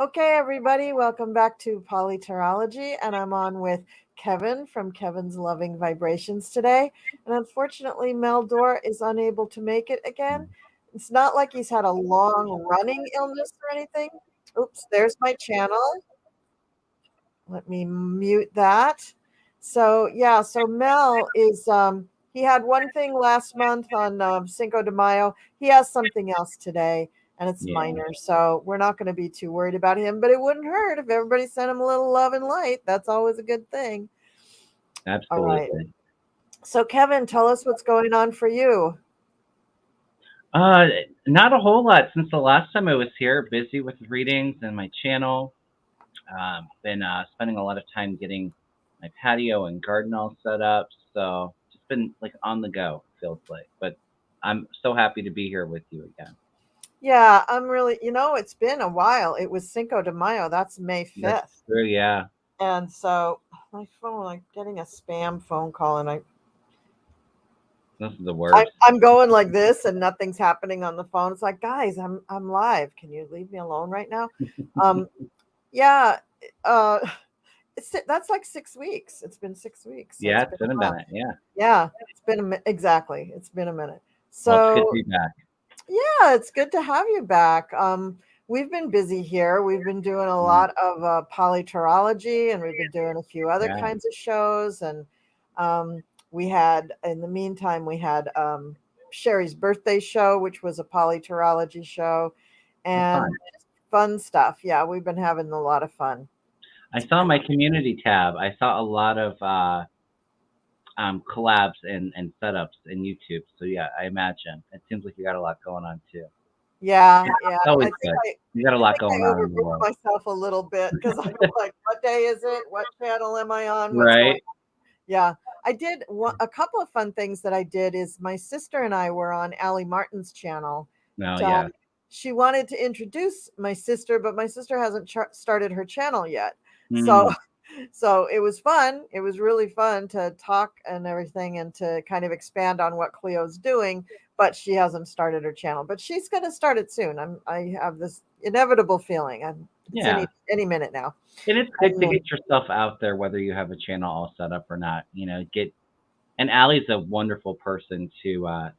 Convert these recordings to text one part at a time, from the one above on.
Okay, everybody, welcome back to PoliTarology, and I'm on with Kevin from Kevin's Loving Vibrations today. And unfortunately, Mel Doerr is unable to make it again. It's not like he's had a long running illness or anything. Oops, there's my channel. Let me mute that. So yeah, so Mel is he had one thing last month on Cinco de Mayo. He has something else today, and it's Yeah, minor. So we're not going to be too worried about him. But it wouldn't hurt if everybody sent him a little love and light. That's always a good thing. All right. absolutely. So Kevin, tell us what's going on for you. Uh, Not a whole lot since the last time I was here. Busy with readings and my channel. Been spending a lot of time getting my patio and garden all set up. So just been like on the go, feels like. But I'm so happy to be here with you again. Yeah, I'm really, it's been a while. It was Cinco de Mayo. That's May That's 5th. true. Yeah, And so my phone, I'm getting a spam phone call, and this is the I'm worst. I'm going like this and nothing's happening on the phone. It's like, guys, I'm live. Can you leave me alone right now? Um, yeah, uh, that's like 6 weeks. It's been 6 weeks, so Yeah, it's it's been been a a while. minute. Yeah. Yeah, exactly. It's been a minute. Well, it's good to So be back. yeah, it's good to have you back. We've been busy here. We've been doing a Mm, lot of polyterology, and we've been doing a few other yeah, kinds of shows. And um, we had, in the meantime, we had Sherry's birthday show, which was a polyterology show, that's and fun. just fun stuff. Yeah, we've been having a lot of fun. I saw my community tab. I saw a lot of collabs and setups in YouTube. So yeah, I imagine it seems like you got a lot going on too. Yeah, It's yeah. always good. You got a I lot think going I on in the overbooked world, myself a little bit because I was like, what day is it? What channel am I on? What's going? right? Yeah, I did a couple of fun things that I did is my sister and I were on Allie Martin's channel. No, Um, yeah. she wanted to introduce my sister, but my sister hasn't started her channel yet. So, Mm, so it was fun. It was really fun to talk and everything and to kind of expand on what Cleo's doing, but she hasn't started her channel. But she's going to start it soon. I have this inevitable feeling. It's yeah. any minute now. And it's good to And, get yourself out there, whether you have a channel all set up or not. Get and Allie's a wonderful person to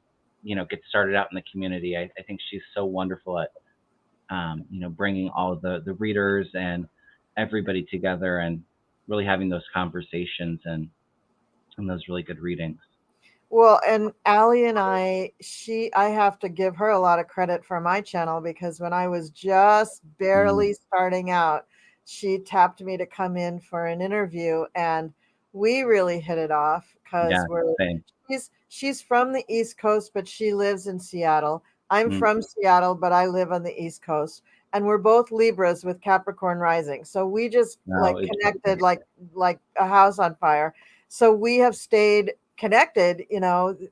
get started out in the community. I think she's so wonderful at bringing all the readers and everybody together and really having those conversations and those really good readings. Well, and Allie and I have to give her a lot of credit for my channel because when I was just Mm, barely starting out, she tapped me to come in for an interview, and we really hit it off yeah, because same. she's from the East Coast, but she lives in Seattle. I'm Mm, from Seattle, but I live on the East Coast, and we're both Libras with Capricorn rising. So we just no, like it's so connected great. like a house on fire. So we have stayed connected,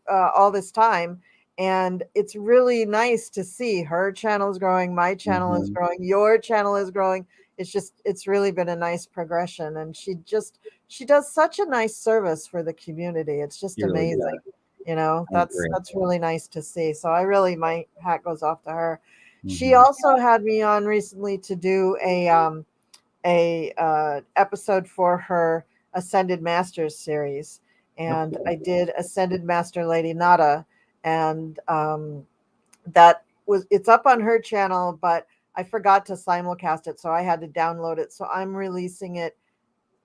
all this time. And it's really nice to see her channel is growing, my channel is Hmm. growing, your channel is growing. It's really been a nice progression. And she does such a nice service for the community. It's just He really amazing. does. I That's agree. that's really nice to see. So I really, my hat goes off to her. She Hmm. also had me on recently to do a episode for her Ascended Masters series, Oh, and cool. I did Ascended Master Lady Nada, and that was it's up on her channel, but I forgot to simulcast it, so I had to download it. So I'm releasing it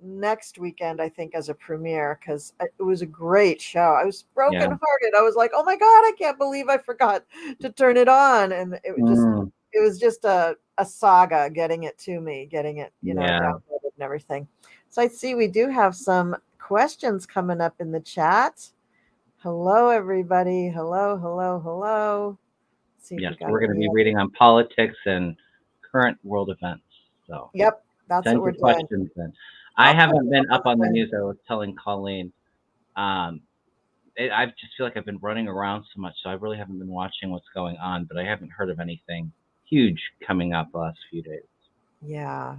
next weekend, I think, as a premiere because it was a great show. I was Yeah. brokenhearted. I was like, "Oh my god, I can't believe I forgot to turn it on," and Mm, it was just a saga getting it to me, getting it, yeah. downloaded and everything. So I see we do have some questions coming up in the chat. Hello, everybody. Hello, hello, hello. Let's see if Yes. we got We're going to any be other. reading on politics and current world events. So Yep, that's what send we're your doing. questions in. I I'll put haven't it been up on up on the the news. I was telling Colleen. Um, I just feel like I've been running around so much, so I really haven't been watching what's going on. But I haven't heard of anything huge coming up the last few days. Yeah,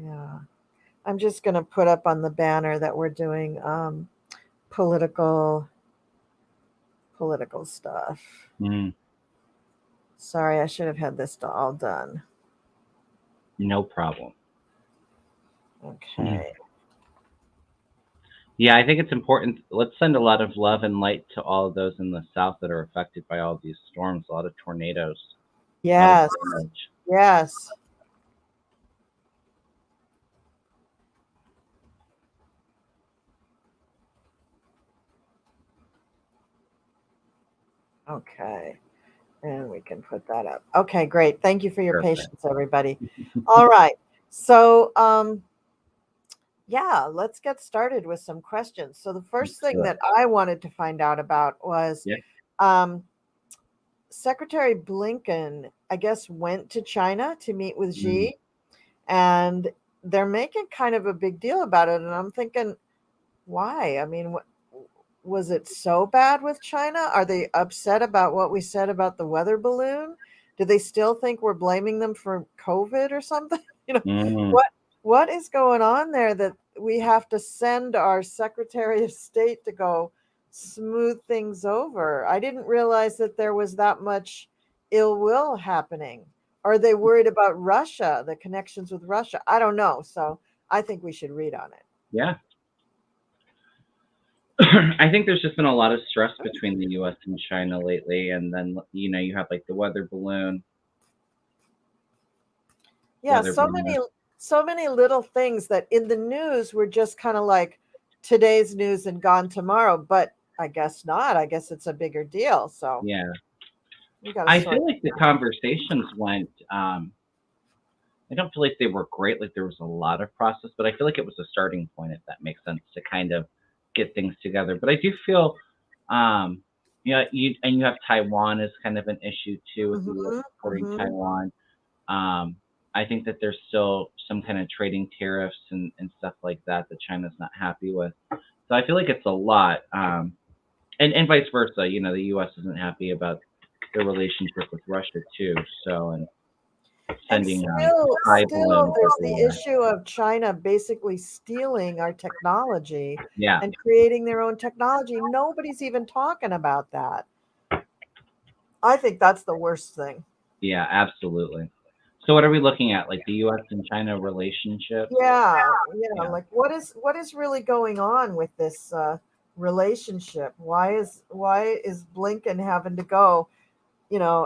yeah. I'm just going to put up on the banner that we're doing political political stuff. Mm, Sorry, I should have had this all done. No problem. Okay. Yeah, I think it's important. Let's send a lot of love and light to all of those in the South that are affected by all these storms, a lot of tornadoes, a lot of Yes. damage. Yes. Okay. And we can put that up. Okay, great. Thank you for your Perfect. patience, everybody. All right. So, yeah, let's get started with some questions. So, the first thing Sure. that I wanted to find out about was Yeah. um, Secretary Blinken, I guess, went to China to meet with Mm, Xi, and they're making kind of a big deal about it. And I'm thinking, why? I mean, was it so bad with China? Are they upset about what we said about the weather balloon? Do they still think we're blaming them for COVID or something? You know, mm, what what is going on there that we have to send our Secretary of State to go smooth things over? I didn't realize that there was that much ill will happening. Are they worried about Russia, the connections with Russia? I don't know. So I think we should read on it. yeah. I think there's just been a lot of stress between the U.S. and China lately, and then you have like the Yeah, weather balloon. so many little things that in the news were just kind of like today's news and gone tomorrow, but I guess not. I guess it's a bigger deal. So Yeah, we got to I sort. feel like the conversations went. I don't feel like they were great. Like there was a lot of process, but I feel like it was a starting point, if that makes sense, to kind of get things together. But I do feel, um, you have Taiwan as kind of an issue too with the U.S. Hmm. supporting Hmm. Taiwan. Um, I think that there's still some kind of trading tariffs and stuff like that that China's not happy with. So I feel like it's a lot, and vice versa. The U.S. isn't happy about their relationship with Russia too. So and And sending spy still, balloons there's the everywhere. issue of China basically stealing our technology Yeah, and creating their own technology. Nobody's even talking about that. I think that's the worst thing. yeah, absolutely. So what are we looking at? Like the U.S. and China relationship? Yeah, yeah. Yeah. Like, what is really going on with this relationship? Why is Blinken having to go,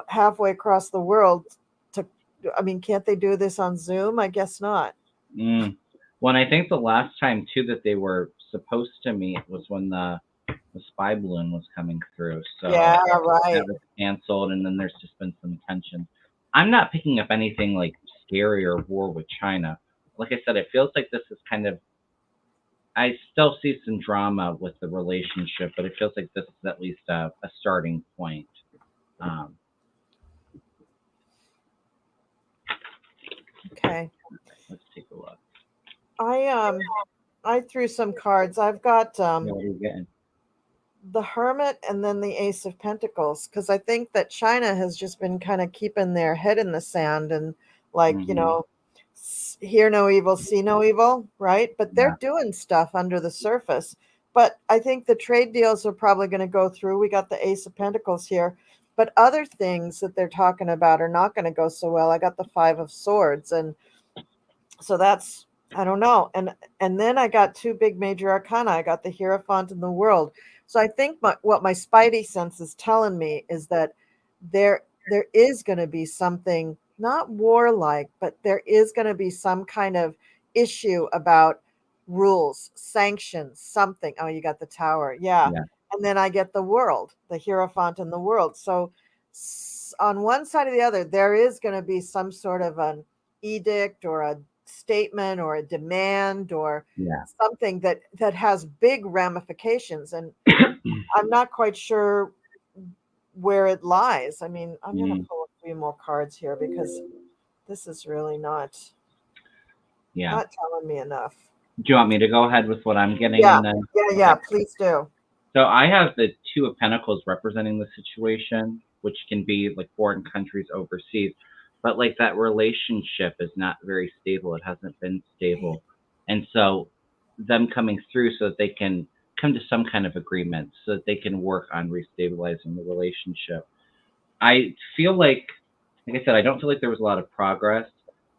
halfway across the world to? I mean, can't they do this on Zoom? I guess not. Mm. Well, and I think the last time too that they were supposed to meet was when the spy balloon was coming through. So Yeah, that right. was canceled, and then there's just been some tension. I'm not picking up anything like scary or war with China. Like I said, it feels like this is kind of. I still see some drama with the relationship, but it feels like this is at least a starting point. Um, Okay. let's take a look. I threw some cards. I've got Yeah, what are you getting? the Hermit and then the Ace of Pentacles because I think that China has just been kind of keeping their head in the sand and like, Hmm. hear no evil, see no evil, right? But Yeah, they're doing stuff under the surface. But I think the trade deals are probably going to go through. We got the Ace of Pentacles here, but other things that they're talking about are not going to go so well. I got the Five of Swords, and so that's, I don't know. And then I got two big major arcana. I got the Hierophant and the World. So I think what my spidey sense is telling me is that there is going to be something not warlike, but there is going to be some kind of issue about rules, sanctions, something. Oh, you got the Tower. Yeah. yeah, And then I get the World, the Hierophant and the World. So on one side or the other, there is going to be some sort of an edict or a statement or a demand or yeah. something that has big ramifications, and I'm not quite sure where it lies. I mean, I'm going to Mm, pull a few more cards here because this is really yeah. not telling me enough. Do you want me to go ahead with what I'm getting Yeah, and then? yeah, Okay. please do. So I have the Two of Pentacles representing the situation, which can be like foreign countries overseas, but like that relationship is not very stable. It hasn't been stable, and so them coming through so that they can come to some kind of agreement, so that they can work on restabilizing the relationship. I feel like I said, I don't feel like there was a lot of progress.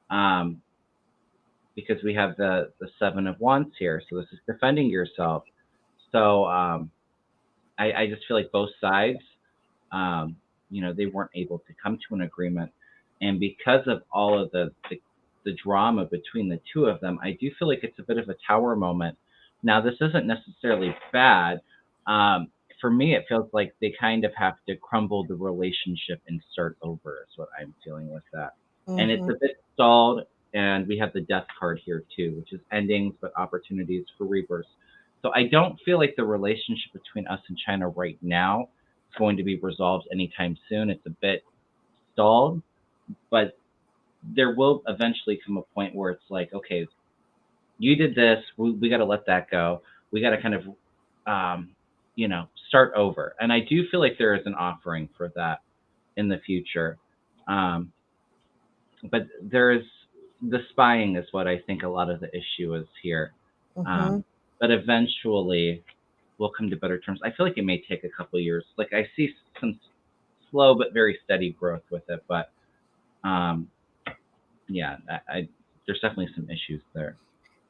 because we have the Seven of Wands here. So this is defending yourself. So I just feel like both sides, um, they weren't able to come to an agreement, and because of all of the drama between the two of them, I do feel like it's a bit of a tower moment. Now, this isn't necessarily bad. Um, for me, it feels like they kind of have to crumble the relationship and start over, is what I'm feeling with that. And it's Mm-hmm. a bit stalled, and we have the death card here too, which is endings but opportunities for rebirth. So I don't feel like the relationship between us and China right now is going to be resolved anytime soon. It's a bit stalled, but there will eventually come a point where it's like, okay, you did this, we got to let that go. We got to kind of, start over. And I do feel like there is an offering for that in the future. Um, but there is the spying is what I think a lot of the issue is here. Mm-hmm. But eventually we'll come to better terms. I feel like it may take a couple of years. Like I see some slow but very steady growth with it, but um, yeah, there's definitely some issues there.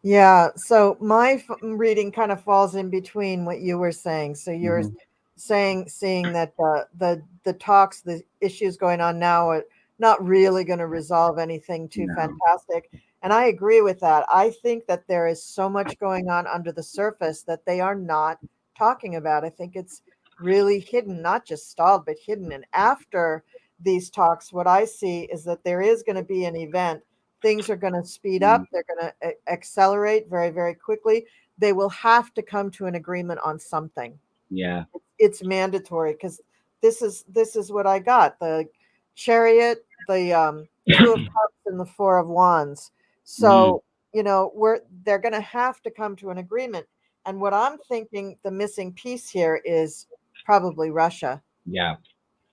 Yeah, so my reading kind of falls in between what you were saying. So you're Hmm. seeing that the talks, the issues going on now are not really going to resolve anything too No. fantastic. And I agree with that. I think that there is so much going on under the surface that they are not talking about. I think it's really hidden, not just stalled, but hidden. And after these talks, what I see is that there is going to be an event. Things are going to speed Mm, up. They're going to accelerate very, very quickly. They will have to come to an agreement on something. yeah. It's mandatory because this is what I got: the Chariot, the Two of Cups, and the Four of Wands. Mm, So they're going to have to come to an agreement. And what I'm thinking, the missing piece here is probably Russia. yeah.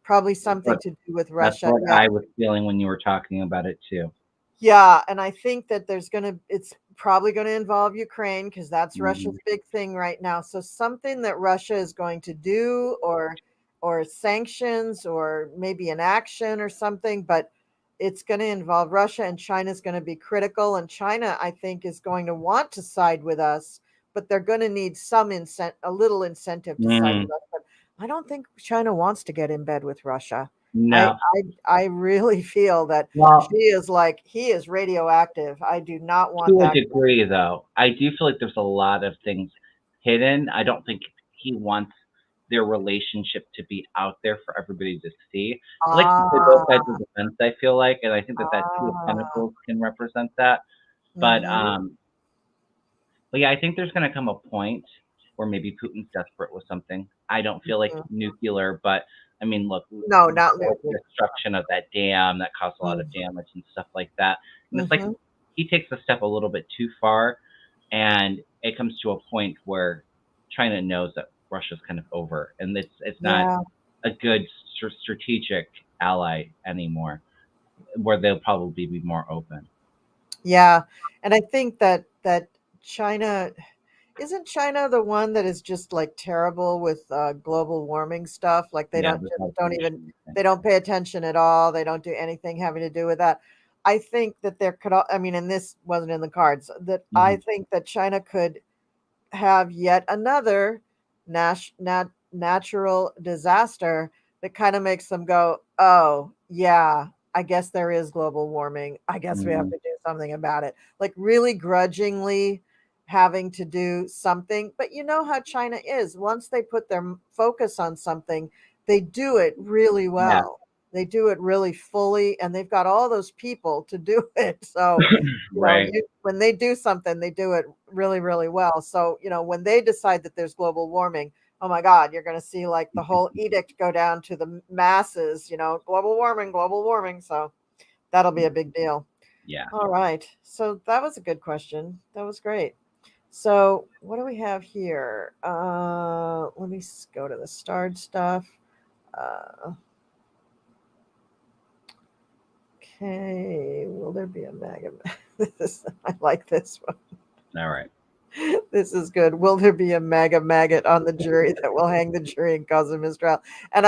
Probably That's something what to do with that's Russia. what Yeah. I was feeling when you were talking about it too. Yeah, and I think that it's probably going to involve Ukraine because that's Hmm. Russia's big thing right now. So something that Russia is going to do, or sanctions, or maybe an action or something, but it's going to involve Russia, and China's going to be critical, and China, I think, is going to want to side with us, but they're going to need a little incentive to side Mm, with us. But I don't think China wants to get in bed with Russia. I no. I really feel that she Well, is like, he is radioactive. I do not want to a that. degree, though, I do feel like there's a lot of things hidden. I don't think he wants their relationship to be out there for everybody to see. He likes to play both sides Ah, of the fence, I feel like, and I think that Two of ah. Pentacles can represent that. But Mhm, But yeah, I think there's going to come a point where maybe Putin's desperate with something. I don't feel like mhm. nuclear, but I mean, look, No, we not saw the nuclear. destruction of that dam that caused a lot of Mm, damage and stuff like that. And it's like mhm. he takes the step a little bit too far, and it comes to a point where China knows that Russia's kind of over, and it's not Yeah, a good strategic ally anymore, where they'll probably be more open. yeah. And I think that China isn't China the one that is just like terrible with global warming stuff? Like they Yeah, don't there's just no don't even solution, I think. they don't pay attention at all. They don't do anything having to do with that. I think that there could, I mean, and this wasn't in the cards, that I Hmm. think that China could have yet another natural disaster that kind of makes them go, oh, yeah, I guess there is global warming. I guess we have Hmm. to do something about it. Like really grudgingly having to do something. But you know how China is. Once they put their focus on something, they do it really Yeah, well. They do it really fully, and they've got all those people to do it. So right. when they do something, they do it really, really well. So, when they decide that there's global warming, oh my God, you're going to see like the whole edict go down to the masses, global warming, global warming. So that'll be a big deal. Yeah. All right. So that was a good question. That was great. So what do we have here? Let me go to the starred stuff. Uh, okay. Will there be a mega? I like this one. All right. This is good. Will there be a MAGA maggot on the jury that will hang the jury and cause a mistrial? And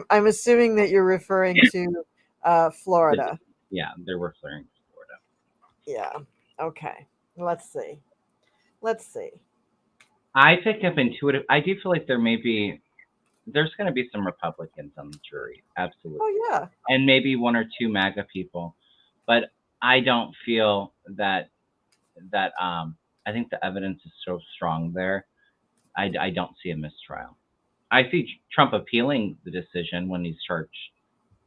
I'm assuming that you're referring to The, Florida. yeah, they're referring to Florida. Yeah. Okay. Let's see. Let's see. I pick up intuitive. I do feel like there's going to be some Republicans on the jury, Oh absolutely, yeah. and maybe one or two MAGA people, but I don't feel that I think the evidence is so strong there. I don't see a mistrial. I see Trump appealing the decision when he's charged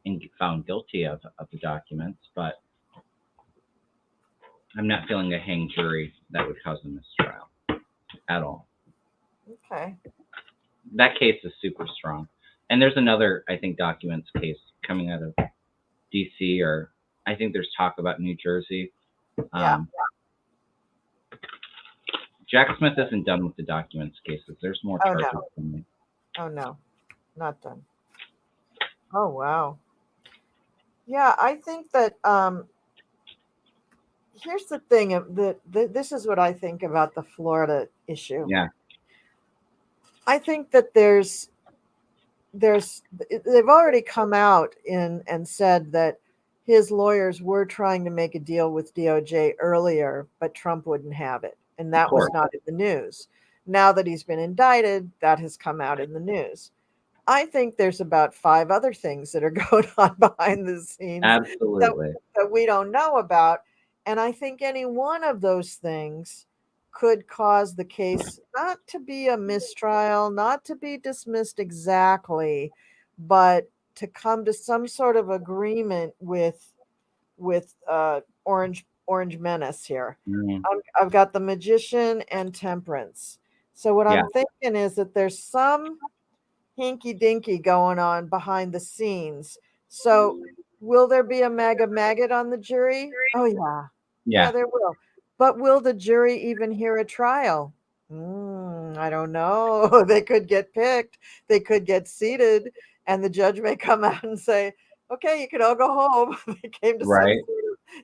and found guilty of the documents, but I'm not feeling a hang jury that would cause a mistrial at all. Okay. That case is super strong. And there's another, I think, documents case coming out of DC, or I think there's talk about New Jersey. Yeah. Um, Jack Smith isn't done with the documents cases. There's more Oh charges no. coming. Oh no. Not done. Oh wow. Yeah, I think that here's the thing this is what I think about the Florida issue. Yeah, I think that they've already come out in and said that his lawyers were trying to make a deal with DOJ earlier, but Trump wouldn't have it. And of that was course. not in the news. Now that he's been indicted, that has come out in the news. I think there's about 5 other things that are going on behind the scenes that Absolutely. that we don't know about, and I think any one of those things could cause the case not to be a mistrial, not to be dismissed exactly, but to come to some sort of agreement with Orange Menace here. Mm, I've got the Magician and Temperance. So what yeah, I'm thinking is that there's some hinky dinky going on behind the scenes. So, will there be a MAGA maggot on the jury? Oh, yeah. Yeah, yeah, there will. But will the jury even hear a trial? I don't know. They could get picked, they could get seated, and the judge may come out and say, okay, you can all go home. right.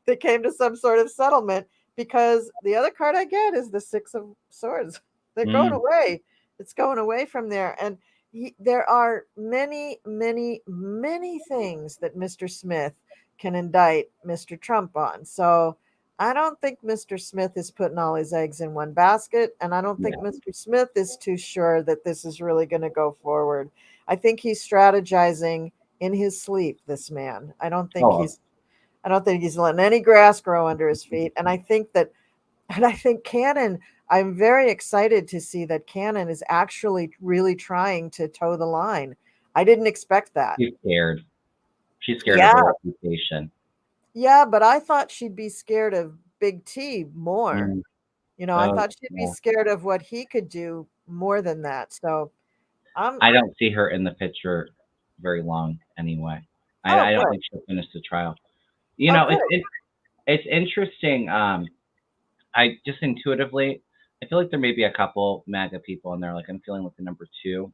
They came to some sort of settlement, because the other card I get is the Six of Swords. They're going Mm, away. It's going away from there. And there are many, many, many things that Mr. Smith can indict Mr. Trump on. So I don't think Mr. Smith is putting all his eggs in one basket. And I don't think yeah. Mr. Smith is too sure that this is really going to go forward. I think he's strategizing in his sleep, this man. Oh, I don't think he's letting any grass grow under his feet. And I think Cannon, I'm very excited to see that Cannon is actually really trying to toe the line. I didn't expect that. she's scared. She's scared of Yeah, her reputation. yeah, but I thought she'd be scared of Big T more. Mm, I oh, thought she'd be yeah. scared of what he could do more than that. So I'm, I don't see her in the picture very long anyway. oh, I don't good. think she'll finish the trial. You Oh, know, good. it's interesting. I just intuitively, I feel like there may be a couple MAGA people in there. Like I'm feeling like the number two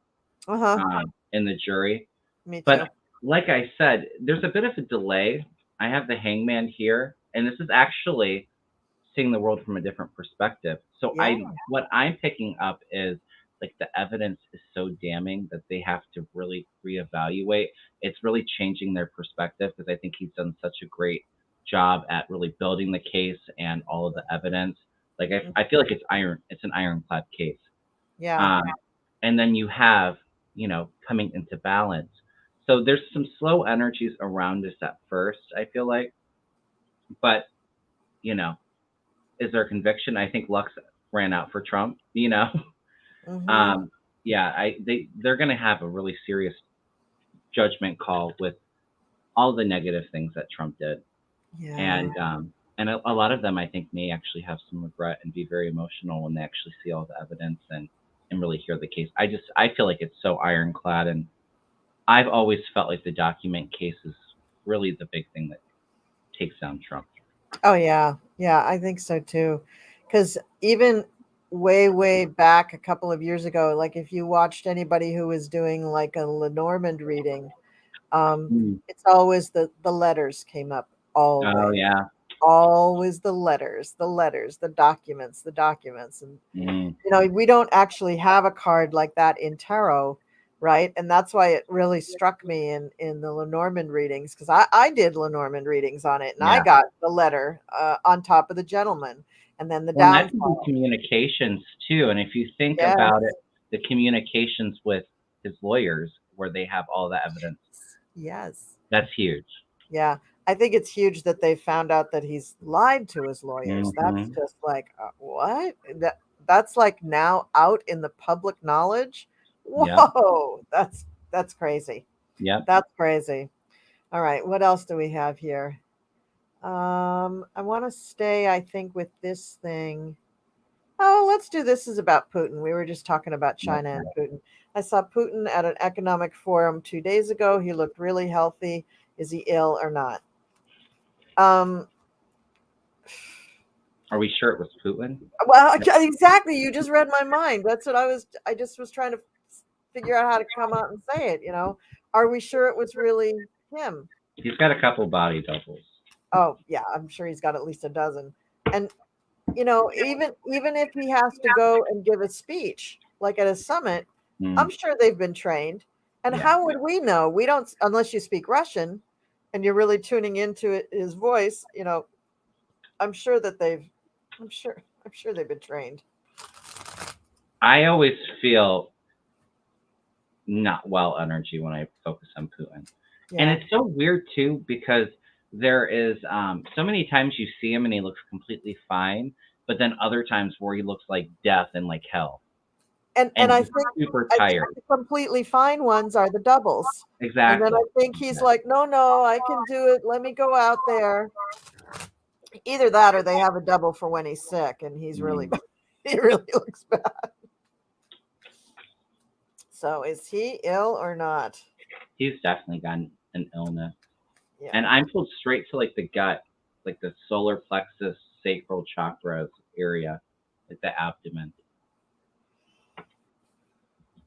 Uh huh. in the jury. Me too. But like I said, there's a bit of a delay. I have the hangman here, and this is actually seeing the world from a different perspective. So Yeah. what I'm picking up is like the evidence is so damning that they have to really reevaluate. It's really changing their perspective, because I think he's done such a great job at really building the case and all of the evidence. Like I feel like it's an ironclad case. Yeah. Um, and then you have, coming into balance. So there's some slow energies around us at first, I feel like, but you know, is there conviction? I think Lux ran out for Trump. Mm-hmm. um, yeah, they're going to have a really serious judgment call with all the negative things that Trump did, Yeah. and a lot of them I think may actually have some regret and be very emotional when they actually see all the evidence and really hear the case. I feel like it's so ironclad, and I've always felt like the document case is really the big thing that takes down Trump. Oh yeah, yeah, I think so too. Because even way, way back a couple of years ago, like if you watched anybody who was doing like a Lenormand reading, Mm. it's always the letters came up, Oh always, yeah. always the letters, the documents, and Mm. we don't actually have a card like that in tarot, right? And that's why it really struck me in the Lenormand readings, because I did Lenormand readings on it, and I Yeah. got the letter on top of the gentleman, and then the Well, and that could be downfall. communications too. And if you think Yes, about it, the communications with his lawyers, where they have all the evidence, yes, that's huge. yeah. I think it's huge that they found out that he's lied to his lawyers. That's Hmm. just like what? That's like now out in the public knowledge. Yep. Whoa, that's crazy. Yep. That's crazy. All right, what else do we have here? I want to stay, I think, with this thing. Oh, let's do this is about Putin. We were just talking about China and Okay. Putin. I saw Putin at an economic forum 2 days ago. He looked really healthy. Is he ill or not? Um, Are we sure it was Putin? well, exactly. You just read my mind. That's what I just was trying to figure out how to come out and say it. Are we sure it was really him? He's got a couple body doubles. Oh, yeah, I'm sure he's got at least a dozen. And even if he has to go and give a speech like at a summit, I'm Mm, sure they've been trained. And yeah. how would we know? We don't, unless you speak Russian and you're really tuning into his voice. I'm sure that I'm sure they've been trained. I always feel not well energy when I focus on Putin. And Yeah. it's so weird too because there is so many times you see him and he looks completely fine, but then other times where he looks like death and like hell, And and I he's think super I think tired. the completely fine ones are the doubles. And then Exactly. I think he's Exactly. like, no, no, I can do it. Let me go out there. Either that or they have a double for when he's sick and he's really Mm. bad. He really looks bad. So is he ill or not? He's definitely got an illness, and Yeah. I'm pulled straight to like the gut, like the solar plexus, sacral chakras area, like the abdomen.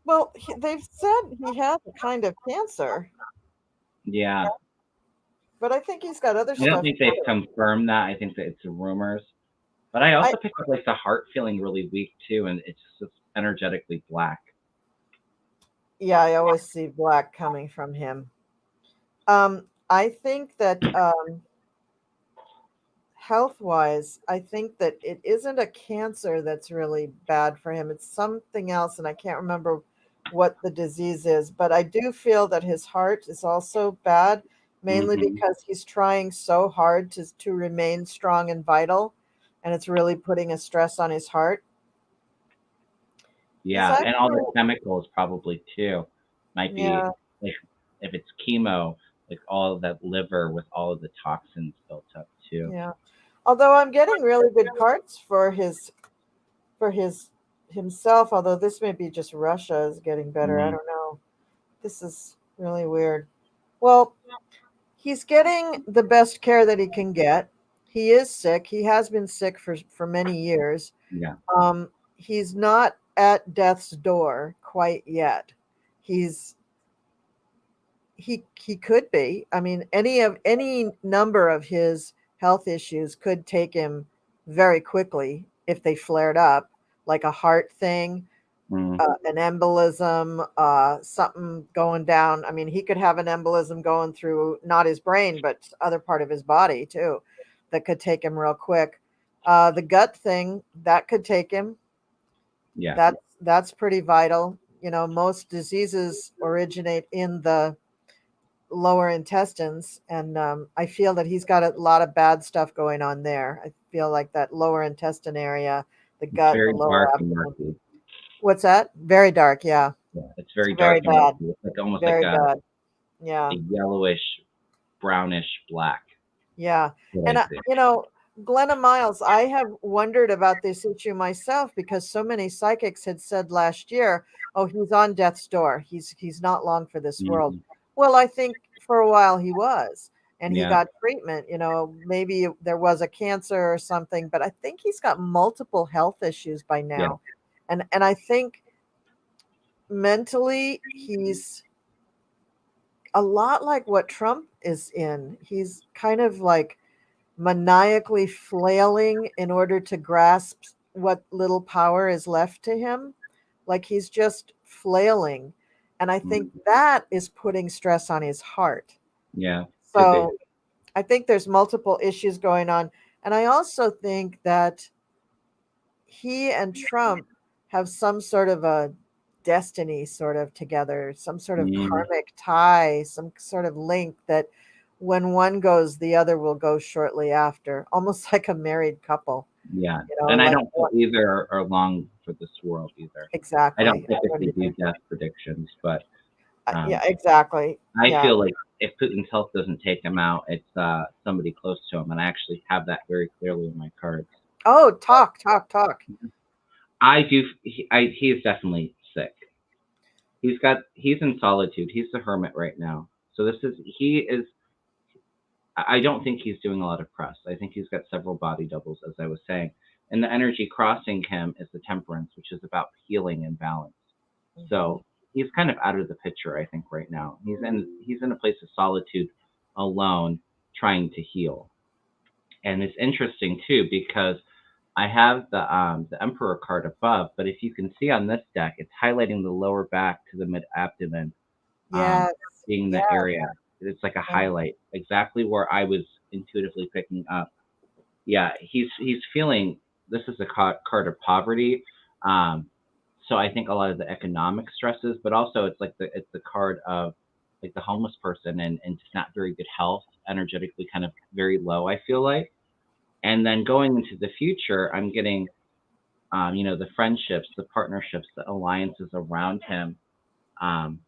Well, they've said he has a kind of cancer, Yeah, but I think he's got other I don't stuff think they've too. confirmed that. I think that it's rumors. But I I also pick up like the heart feeling really weak too, and it's just energetically black. Yeah, I always see black coming from him. I think that health wise, I think that it isn't a cancer that's really bad for him. It's something else, and I can't remember what the disease is, but I do feel that his heart is also bad, mainly Hmm. because he's trying so hard to remain strong and vital, and it's really putting a stress on his heart. He's Yeah, and all the actually, chemicals probably too might be yeah, like if it's chemo, like all of that liver with all of the toxins built up too. yeah. Although I'm getting really good cards for his himself, although this may be just Russia is getting better. I Hmm. don't know. This is really weird. Well, he's getting the best care that he can get. He is sick. He has been sick for many years. Yeah. He's not at death's door quite yet. He's he could be. I mean, any number of his health issues could take him very quickly if they flared up, like a heart thing, Mm. an embolism, something going down. I mean, he could have an embolism going through not his brain, but other part of his body too, that could take him real quick. The gut thing that could take him. Yeah. That's pretty vital. Most diseases originate in the lower intestines, and I feel that he's got a lot of bad stuff going on there. I feel like that lower intestine area, the It's gut, the very lower dark and abdomen. murky. What's that? Very dark. Yeah, Yeah, it's very very dark and bad. murky. It's like almost like Very bad. a Yeah. yellowish, brownish black. Yeah. What And I see. Glenna Miles, I have wondered about this issue myself because so many psychics had said last year, "Oh, he's on death's door. He's not long for this world." Hmm. Well, I think for a while he was, and he Yeah. got treatment. Maybe there was a cancer or something, but I think he's got multiple health issues by Yeah. now. And I think mentally he's a lot like what Trump is in. He's kind of like maniacally flailing in order to grasp what little power is left to him. Like he's just flailing. And I think that is putting stress on his heart. Yeah, could be. So I think there's multiple issues going on. And I also think that he and Trump have some sort of a destiny sort of together, some sort of Mm, karmic tie, some sort of link that when one goes, the other will go shortly after, almost like a married couple, yeah. you know, And I like don't feel what either are long for this world either. I don't exactly. I don't typically do either. death predictions, but Yeah, um, exactly. I Yeah. feel like if Putin's health doesn't take him out, it's somebody close to him, and I actually have that very clearly in my cards. Oh, talk, talk, talk. I do. He is definitely sick. He's in solitude. He's the hermit right now. So he is. I don't think he's doing a lot of press. I think he's got several body doubles, as I was saying, and the energy crossing him is the Temperance, which is about healing and balance. Hmm. So he's kind of out of the picture, I think, right now. He's in a place of solitude, alone, trying to heal. And it's interesting too because I have the Emperor card above, but if you can see on this deck, it's highlighting the lower back to the mid abdomen, um, Yes. being Yeah. the area. It's like a highlight, exactly where I was intuitively picking up. Yeah, he's feeling. This is a card of poverty. Um, so I think a lot of the economic stresses, but also it's the card of like the homeless person and just not very good health, energetically kind of very low. I feel like, and then going into the future, I'm getting the friendships, the partnerships, the alliances around him. Um,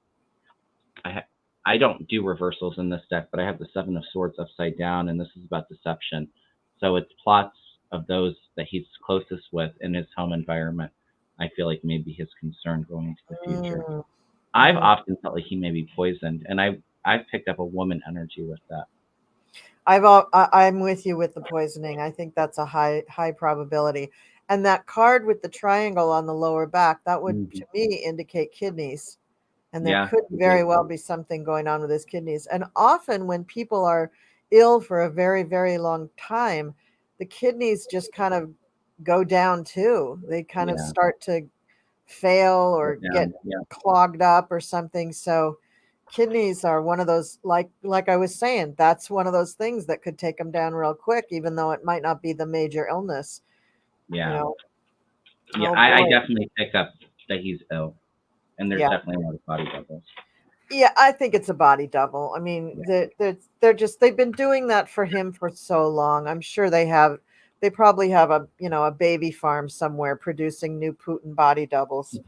I ha- I don't do reversals in this deck, but I have the Seven of Swords upside down, and this is about deception. So it's plots of those that he's closest with in his home environment. I feel like maybe his concern going into the future. Mm. I've Hmm. often felt like he may be poisoned, and I've picked up a woman energy with that. I'm with you with the poisoning. I think that's a high probability. And that card with the triangle on the lower back, that would Hmm. to me indicate kidneys. And there Yeah, could could be. very well be something going on with his kidneys. And often when people are ill for a very, very long time, the kidneys just kind of go down too. They kind of Yeah, start to fail go or get down. Yeah, clogged up or something. So kidneys are one of those, like I was saying, that's one of those things that could take them down real quick, even though it might not be the major illness, you yeah, know. yeah. Oh I boy. definitely pick up that he's ill, and there's Yeah. definitely a lot of body doubles. Yeah, I think it's a body double. I mean, Yeah. they're just they've been doing that for him for so long. I'm sure they probably have a baby farm somewhere producing new Putin body doubles.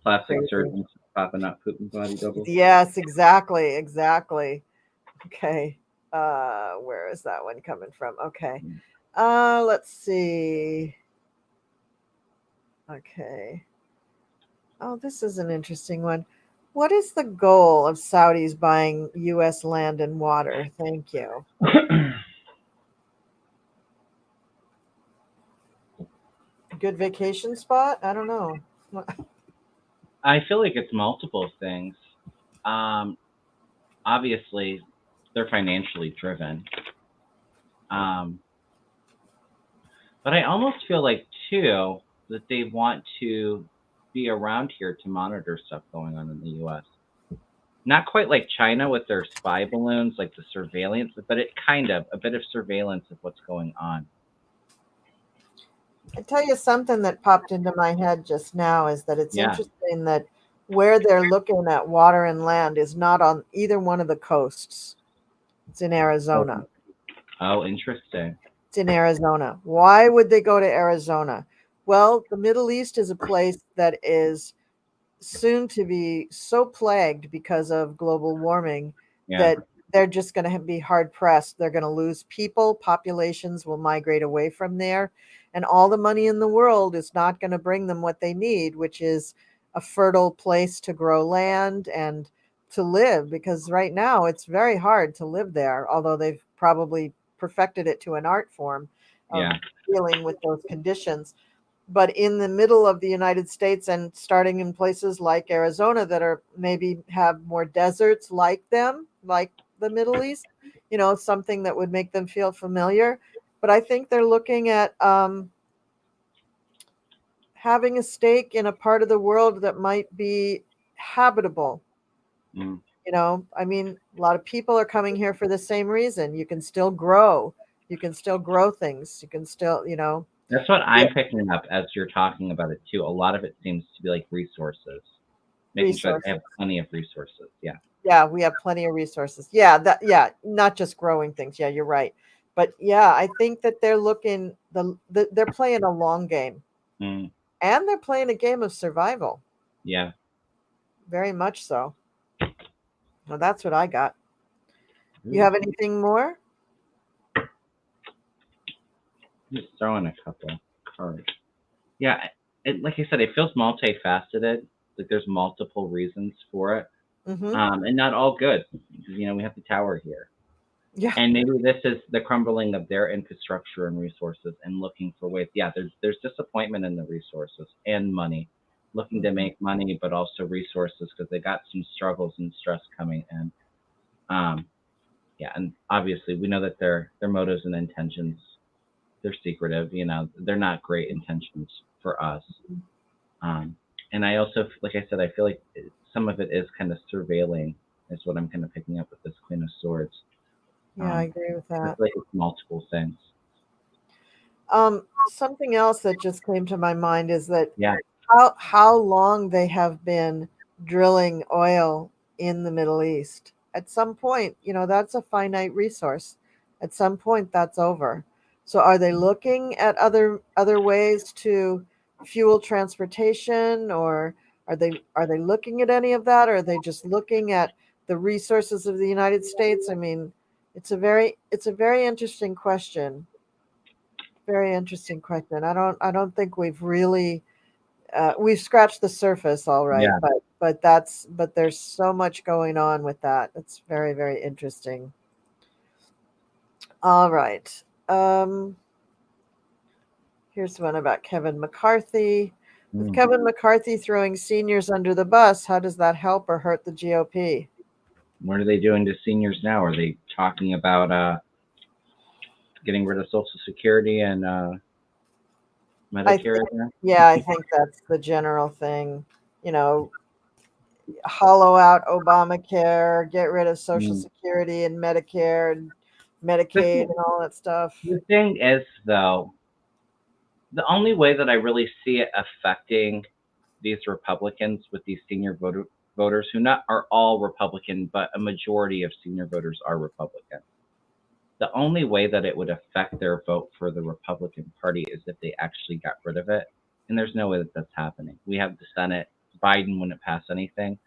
Plastic Crazy. surgeons popping up, Putin body doubles. Yes, exactly, exactly. Okay. Where is that one coming from? Okay. Let's see. Okay. Oh, this is an interesting one. What is the goal of Saudis buying US land and water? Thank you. Good vacation spot? I don't know. I feel like it's multiple things. Um, Obviously, they're financially driven. Um, but I almost feel like, too, that they want to be around here to monitor stuff going on in the US. Not quite like China with their spy balloons, like the surveillance, but it kind of a bit of surveillance of what's going on. I tell you something that popped into my head just now is that it's Yeah. interesting that where they're looking at water and land is not on either one of the coasts. It's in Oh, Arizona. oh, interesting. It's in Arizona. Why would they go to Arizona? Well, the Middle East is a place that is soon to be so plagued because of global warming Yeah. that they're just going to be hard pressed. They're going to lose people. Populations will migrate away from there. And all the money in the world is not going to bring them what they need, which is a fertile place to grow land and to live. Because right now it's very hard to live there, although they've probably perfected it to an art form of Yeah. dealing with those conditions. But in the middle of the United States and starting in places like Arizona that are maybe have more deserts like them, like the Middle East, something that would make them feel familiar. But I think they're looking at having a stake in a part of the world that might be habitable. Mm. I mean, a lot of people are coming here for the same reason. You can still grow. You can still grow things. You can still, That's what yeah, I'm picking up as you're talking about it too. A lot of it seems to be like resources, making sure that they have resources. plenty of resources. Yeah. Yeah, we have plenty of resources. Yeah, not just growing things. Yeah, you're right. But yeah, I think that they're looking they're playing a long game, Mm. and they're playing a game of survival. Yeah. Very much so. Well, that's what I got. You Ooh. have anything more? Just throw in a couple cards. Yeah. Like I said, it feels multifaceted. Like there's multiple reasons for it, Mm-hmm. and not all good. We have the tower here. Yeah. And maybe this is the crumbling of their infrastructure and resources and looking for ways. Yeah, there's disappointment in the resources and money, looking to Mhm. make money, but also resources because they got some struggles and stress coming in. Um, yeah, and obviously we know that their motives and intentions, they're secretive. They're not great intentions for us. Um, and I also, like I said, I feel like some of it is kind of surveilling. Is what I'm kind of picking up with this Queen of Swords. Yeah, I Um, agree with I that. feel like it's multiple things. Something else that just came to my mind is that Yeah. how long they have been drilling oil in the Middle East. At some point, that's a finite resource. At some point, that's over. So, are they looking at other ways to fuel transportation, or are they looking at any of that, or are they just looking at the resources of the United States? I mean, it's a very interesting question. Very interesting question. I don't think we've scratched the surface, all right, Yeah. but there's so much going on with that. It's very, very interesting. All right. Here's one about Kevin McCarthy. With Mm. Kevin McCarthy throwing seniors under the bus, how does that help or hurt the GOP? What are they doing to seniors now? Are they talking about getting rid of Social Security and I Medicare think, again? yeah, I think that's the general thing. You know, hollow out Obamacare, get rid of Social Mm. Security and Medicare and The, Medicaid th- and all that stuff. the thing is, though, the only way that I really see it affecting these Republicans with these senior voters who not are all Republican, but a majority of senior voters are Republican. The only way that it would affect their vote for the Republican Party is if they actually got rid of it. And there's no way that that's happening. We have the Senate. Biden wouldn't pass anything.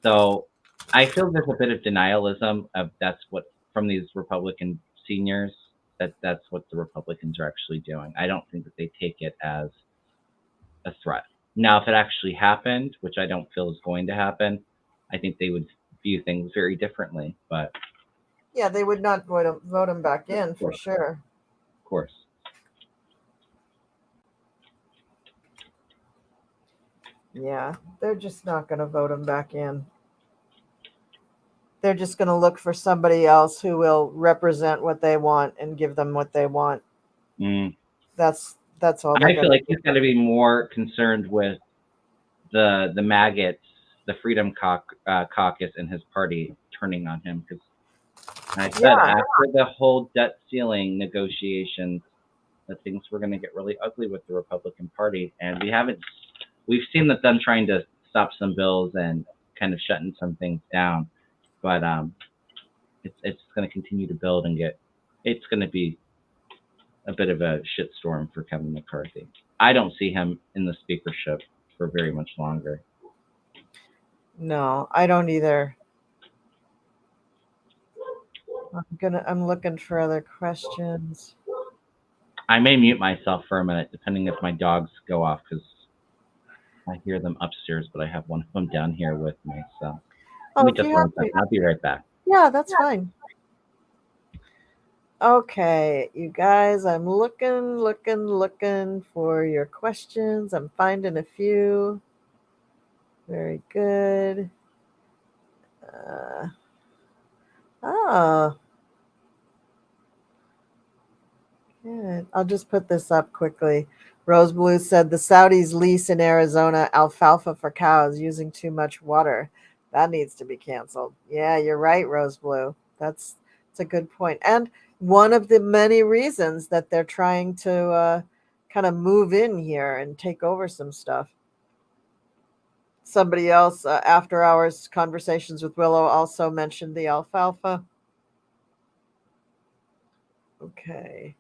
So I feel there's a bit of denialism of that's what from these Republican seniors that's what the Republicans are actually doing. I don't think that they take it as a threat. Now, if it actually happened, which I don't feel is going to happen, I think they would view things very differently. But Yeah, they would not vote him back of in for course, sure. of course. Yeah, they're just not going to vote him back in. They're just going to look for somebody else who will represent what they want and give them what they want. Mm. That's all they're I going feel to like he's got to be more concerned with the maggots, the Freedom Caucus, and his party turning on him. Because I do. said Yeah, after the whole debt ceiling negotiations, that things were going to get really ugly with the Republican Party, and we've seen that them trying to stop some bills and kind of shutting some things down, but it's going to continue to build and it's going to be a bit of a shitstorm for Kevin McCarthy. I don't see him in the speakership for very much longer. no, I don't either. I'm looking for other questions. I may mute myself for a minute, depending if my dogs go off, because I hear them upstairs, but I have one of them down here with me. So give Oh, me if just you one have second. to, I'll be right back. yeah, that's fine. Okay, you guys, I'm looking for your questions. I'm finding a few. Very good. Uh, oh, good. I'll just put this up quickly. Rose Blue said the Saudis lease in Arizona alfalfa for cows using too much water. That needs to be canceled. Yeah, you're right, Rose Blue. That's a good point. And one of the many reasons that they're trying to kind of move in here and take over some stuff. Somebody else, after hours conversations with Willow, also mentioned the alfalfa. Okay.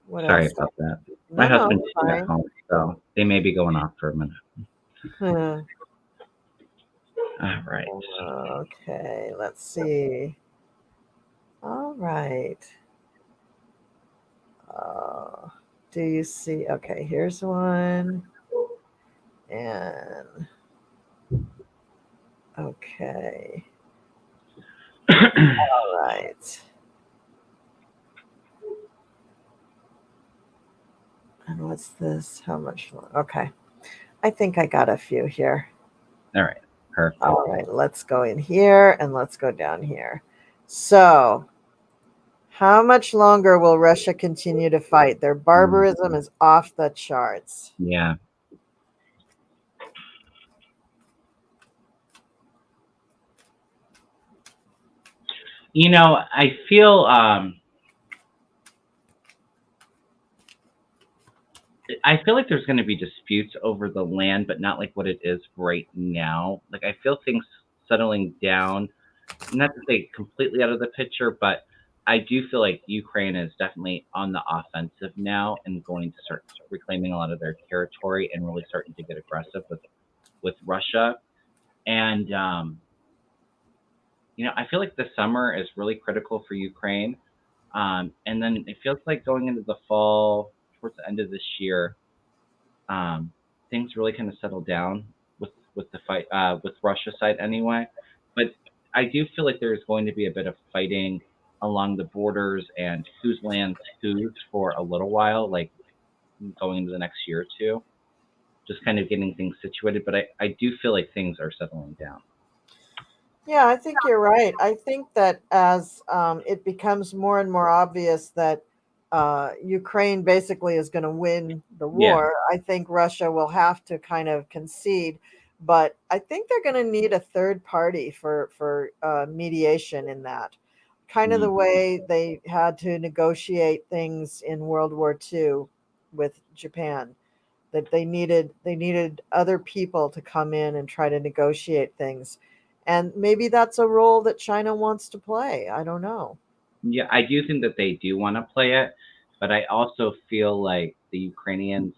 What Sorry else? about that. My No, no, husband's it's at fine. home, so they may be going off for a minute. Hmm. All right. Okay, let's see. All right. Uh, do you see? Okay, here's one. And okay. All right. And what's this? How much more? Okay. I think I got a few here. All right. Perfect. All right, let's go in here and let's go down here. So, how much longer will Russia continue to fight? Their barbarism is off the charts. Yeah. You know, I feel like there's going to be disputes over the land, but not like what it is right now. Like I feel things settling down. Not to say completely out of the picture, but I do feel like Ukraine is definitely on the offensive now and going to start reclaiming a lot of their territory and really starting to get aggressive with Russia. And you know, I feel like the summer is really critical for Ukraine. And then it feels like going into the fall, towards the end of this year, um, things really kind of settle down with the fight with Russia side anyway. But I do feel like there's going to be a bit of fighting along the borders and whose lands whose for a little while, like going into the next year or two, just kind of getting things situated. But I do feel like things are settling down. Yeah, I think you're right. I think that as it becomes more and more obvious that Ukraine basically is going to win the Yeah. war, I think Russia will have to kind of concede. But I think they're going to need a third party for mediation in that. Kind of Mm. the way they had to negotiate things in World War II with Japan, that they needed other people to come in and try to negotiate things, and maybe that's a role that China wants to play. I don't know. Yeah, I do think that they do want to play it, but I also feel like the Ukrainians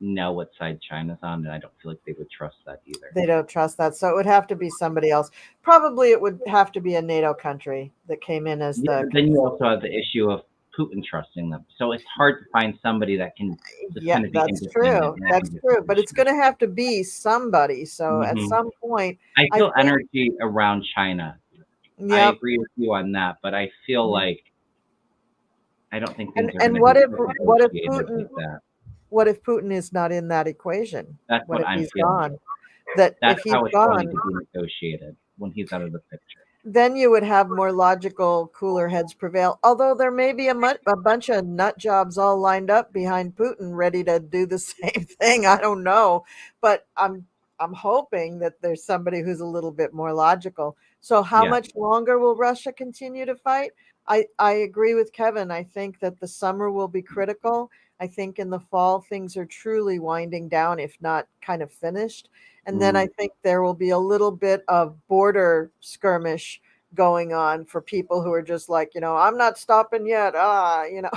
know what side China's on, and I don't feel like they would trust that either. They don't trust that, so it would have to be somebody else. Probably it would have to be a NATO country that came in as Yeah, the but then you also have the issue of Putin trusting them. So it's hard to find somebody that can just yeah, kind of be that's independent true, in that that's kind of true, but it's situation. going to have to be somebody. So at Hmm. some point, I I feel think, energy around China. I yep. agree with you on that, but I feel Mhm. like I don't think things are going And to be what if negotiated Putin like that. what if Putin is not in that equation? That's What what if I'm he's feeling. gone? That That's if he's how it's going gone, to be negotiated when he's out of the picture. then you would have more logical, cooler heads prevail. Although there may be a bunch of nut jobs all lined up behind Putin, ready to do the same thing. I don't know, but I'm hoping that there's somebody who's a little bit more logical. So, how Yeah, much longer will Russia continue to fight? I agree with Kevin. I think that the summer will be critical. I think in the fall things are truly winding down, if not kind of finished. And then I mm, think there will be a little bit of border skirmish going on for people who are just like, I'm not stopping yet. yeah,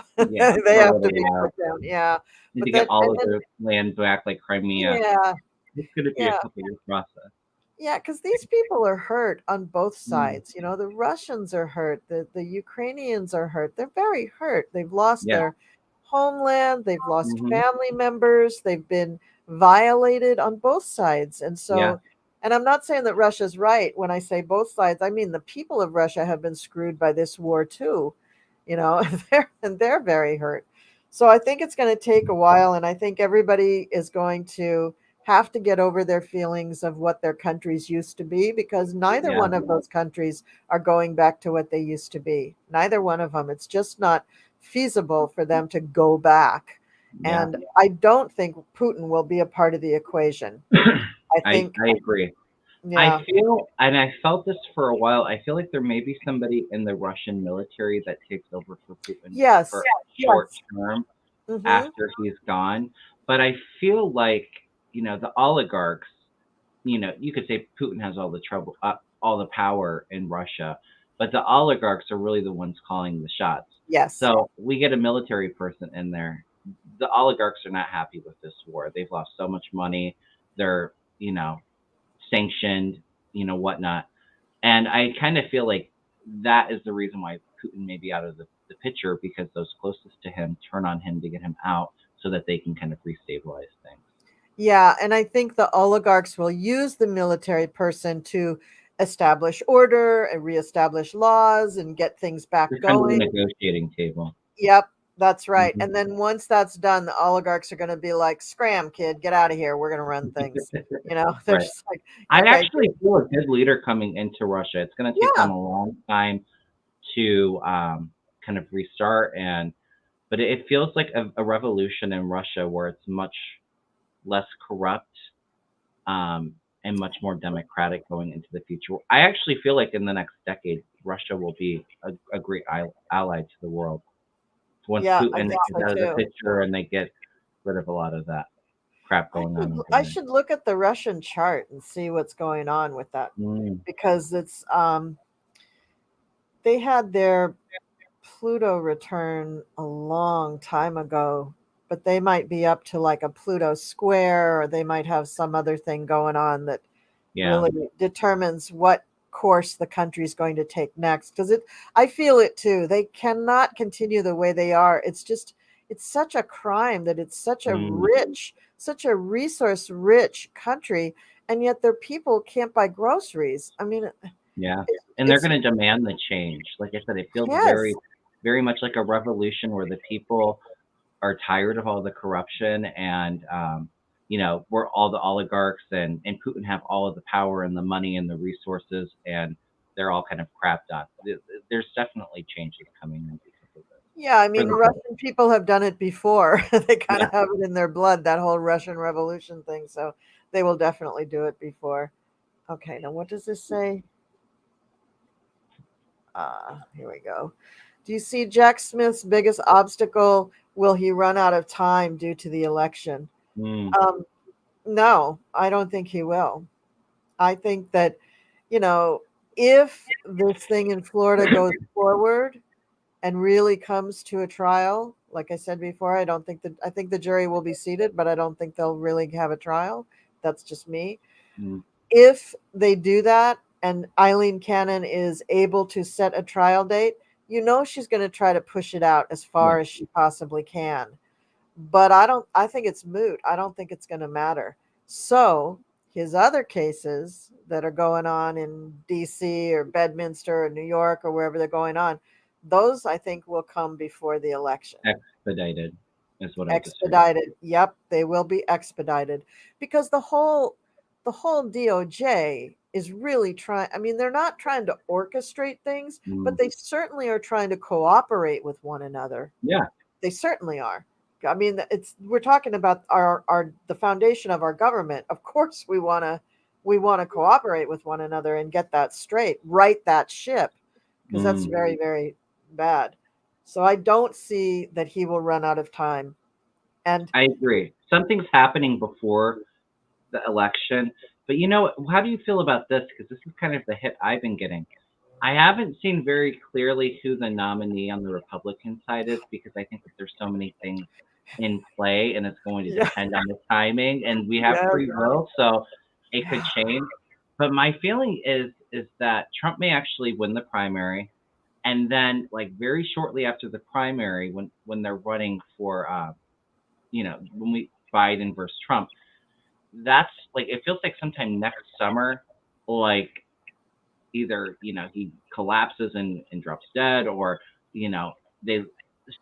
They for a have to little be while. put down. Yeah. And But to get then, all and of then, their land back, like Crimea, yeah, it's going to be a yeah. couple-year process. Yeah, because these people are hurt on both Mm, sides. The Russians are hurt, the Ukrainians are hurt. They're very hurt. They've lost yeah. their homeland, they've lost Hmm. family members, they've been violated on both sides. And Yeah. so, and I'm not saying that Russia's right when I say both sides. I mean, the people of Russia have been screwed by this war too, and they're very hurt. So I think it's going to take a while, and I think everybody is going to have to get over their feelings of what their countries used to be, because neither Yeah. one of those countries are going back to what they used to be. Neither one of them. It's just not feasible for them to go back. Yeah. And I don't think Putin will be a part of the equation. I think, I agree. I yeah, feel, and I felt this for a while, I feel like there may be somebody in the Russian military that takes over for Putin for yes, short yes, term mm-hmm, after he's gone. But I feel like, the oligarchs, you could say Putin has all the power in Russia, but the oligarchs are really the ones calling the shots. yes, So we get a military person in there. The oligarchs are not happy with this war. They've lost so much money. They're, sanctioned, whatnot. And I kind of feel like that is the reason why Putin may be out of the picture, because those closest to him turn on him to get him out so that they can kind of restabilize things. yeah. And I think the oligarchs will use the military person to establish order and reestablish laws and get things back They're kind of the going. negotiating table. Yep, that's right. Hmm. And then once that's done, the oligarchs are going to be like, "Scram, kid, get out of here. We're going to run things." They're Right. just like, I "Okay, actually feel a good leader coming into Russia. It's going to take them yeah, a long time to kind of restart, but it feels like a revolution in Russia where it's much less corrupt, and much more democratic going into the future. I actually feel like in the next decade, Russia will be a great ally to the world once yeah, I Putin think is so out of the too." picture and they get rid of a lot of that crap I going should on over I there. should look at the Russian chart and see what's going on with that, Mm, because it's they had their Pluto return a long time ago, but they might be up to like a Pluto square, or they might have some other thing going on that yeah. really determines what course the country is going to take next. Because I feel it too. They cannot continue the way they are. It's such a crime that it's Mm, such a resource rich country, and yet their people can't buy groceries. I mean, yeah. And they're it's going to demand the change. Like I said, it feels yes, very, very much like a revolution where the people are tired of all the corruption, and we're all the oligarchs, and Putin have all of the power and the money and the resources, and they're all kind of crapped on. There's definitely changes coming in because of this yeah. I for mean, the good. Russian people have done it before. They kind Yeah. of have it in their blood, that whole Russian Revolution thing. So they will definitely do it before. Okay, now what does this say? Here we go. Do you see Jack Smith's biggest obstacle? Will he run out of time due to the election? Mm, Um, no, I don't think he will. I think that, you know, if this thing in Florida goes forward and really comes to a trial, like I said before, I think the jury will be seated, but I don't think they'll really have a trial. That's just me. mm, If they do that and Eileen Cannon is able to set a trial date, she's going to try to push it out as yeah. far as she possibly can. But I think it's moot. I don't think it's going to matter. So, his other cases that are going on in DC or Bedminster or New York or wherever they're going on, those I think will come before the election. Expedited is what I just heard. Expedited. Yep, they will be expedited because the whole DOJ is really trying. I mean, they're not trying to orchestrate things, but Mm, they certainly are trying to cooperate with one another. yeah. They certainly are. I mean, it's we're talking about our the foundation of our government. Of course, we want to cooperate with one another and get that straight, right that ship, because that's Mm, very, very bad. So I don't see that he will run out of time. And I agree. Something's happening before the election. But how do you feel about this? Because this is kind of the hit I've been getting. I haven't seen very clearly who the nominee on the Republican side is, because I think that there's so many things in play and it's going to yeah, depend on the timing, and we have yes, free will, so it could yeah. change. But my feeling is that Trump may actually win the primary, and then like very shortly after the primary, when they're running for when we Biden versus Trump, that's like it feels like sometime next summer, like either he collapses and drops dead, or they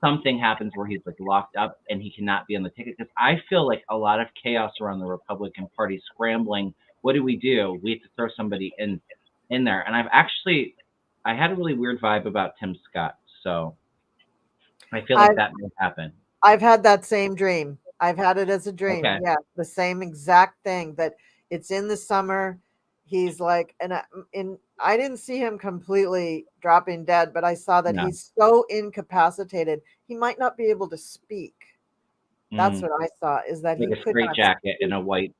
something happens where he's like locked up and he cannot be on the ticket, because I feel like a lot of chaos around the Republican Party scrambling. What do? We have to throw somebody in there, and I had a really weird vibe about Tim Scott, so I feel I like that may happen. I've had that same dream. I've had it as a dream. Okay. Yeah, the same exact thing that it's in the summer. He's like, I didn't see him completely dropping dead, but I saw that No. he's so incapacitated, he might not be able to speak. That's Mm. what I saw, is that Like he a could straight not jacket in speak.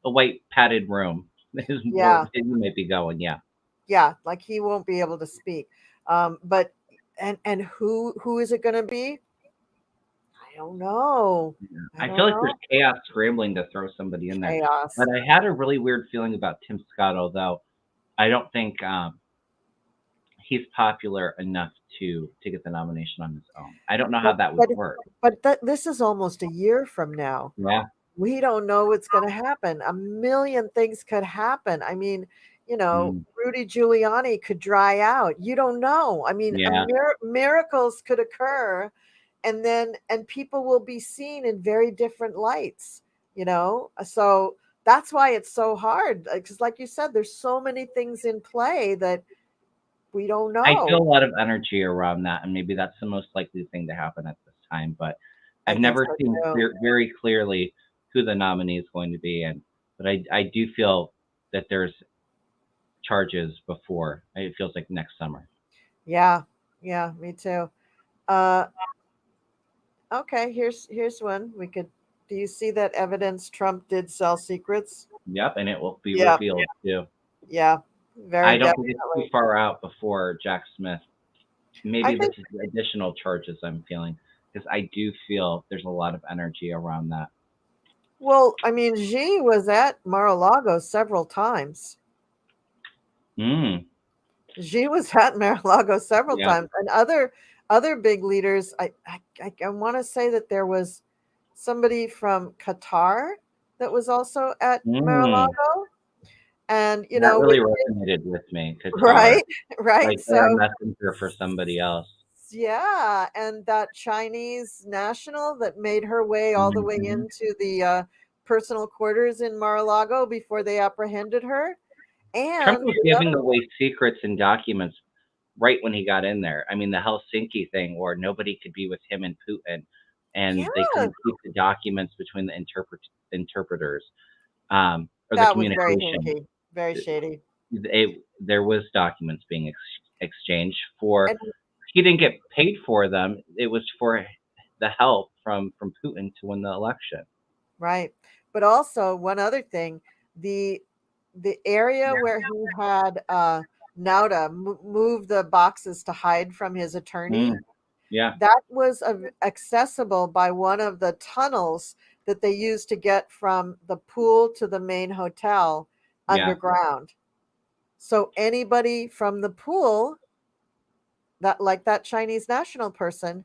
a white padded room is where Yeah, you might be going. Yeah. yeah, like he won't be able to speak. But and who is it going to be? I don't know. Yeah. I I don't feel like there's know. chaos scrambling to throw somebody in there. Chaos. But I had a really weird feeling about Tim Scott, although I don't think he's popular enough to get the nomination on his own. I don't know how But that would but work. this is almost a year from now. Yeah. We don't know what's going to happen. A million things could happen. I mean, Mm. Rudy Giuliani could dry out. You don't know. I mean, Yeah. miracles could occur, and people will be seen in very different lights. So that's why it's so hard. Because, like you said, there's so many things in play that we don't I feel know. a lot of energy around that, and maybe that's the most likely thing to happen at this time. But I I've think never so seen too. very clearly who the nominee is going to be, but I do feel that there's charges before. It feels like next summer. Yeah, yeah, me too. Uh, Okay, here's one. We could Do you see that evidence Trump did sell secrets? Yep, and it will be Yeah, revealed too. yeah, very I don't think it's too definitely. far out before Jack Smith. I Maybe this think, is additional charges I'm feeling because I do feel there's a lot of energy around that. well, I mean, Xi was at Mar-a-Lago several times. Mm, Xi was at Mar-a-Lago several yeah. times, and other big leaders. I want to say that there was somebody from Qatar that was also at Mm, Mar-a-Lago, and that with really resonated with me. Qatar, right, right. like So they're a messenger for somebody else. yeah, and that Chinese national that made her way all the way Mhm. into the personal quarters in Mar-a-Lago before they apprehended her. Trump And was the giving other one, away secrets and documents right when he got in there. I mean, the Helsinki thing where nobody could be with him and Putin, and they yeah, couldn't keep the documents between the interpreters, or the that was very communication. hinky, very shady. There was documents being exchanged for. And He didn't get paid for them. It was for the help from Putin to win the election. right. But also one other thing, the the area where he had Nauta move the boxes to hide from his attorney. Mm, yeah, That was accessible by one of the tunnels that they used to get from the pool to the main hotel yeah. underground. So anybody from the pool, that like that Chinese national person,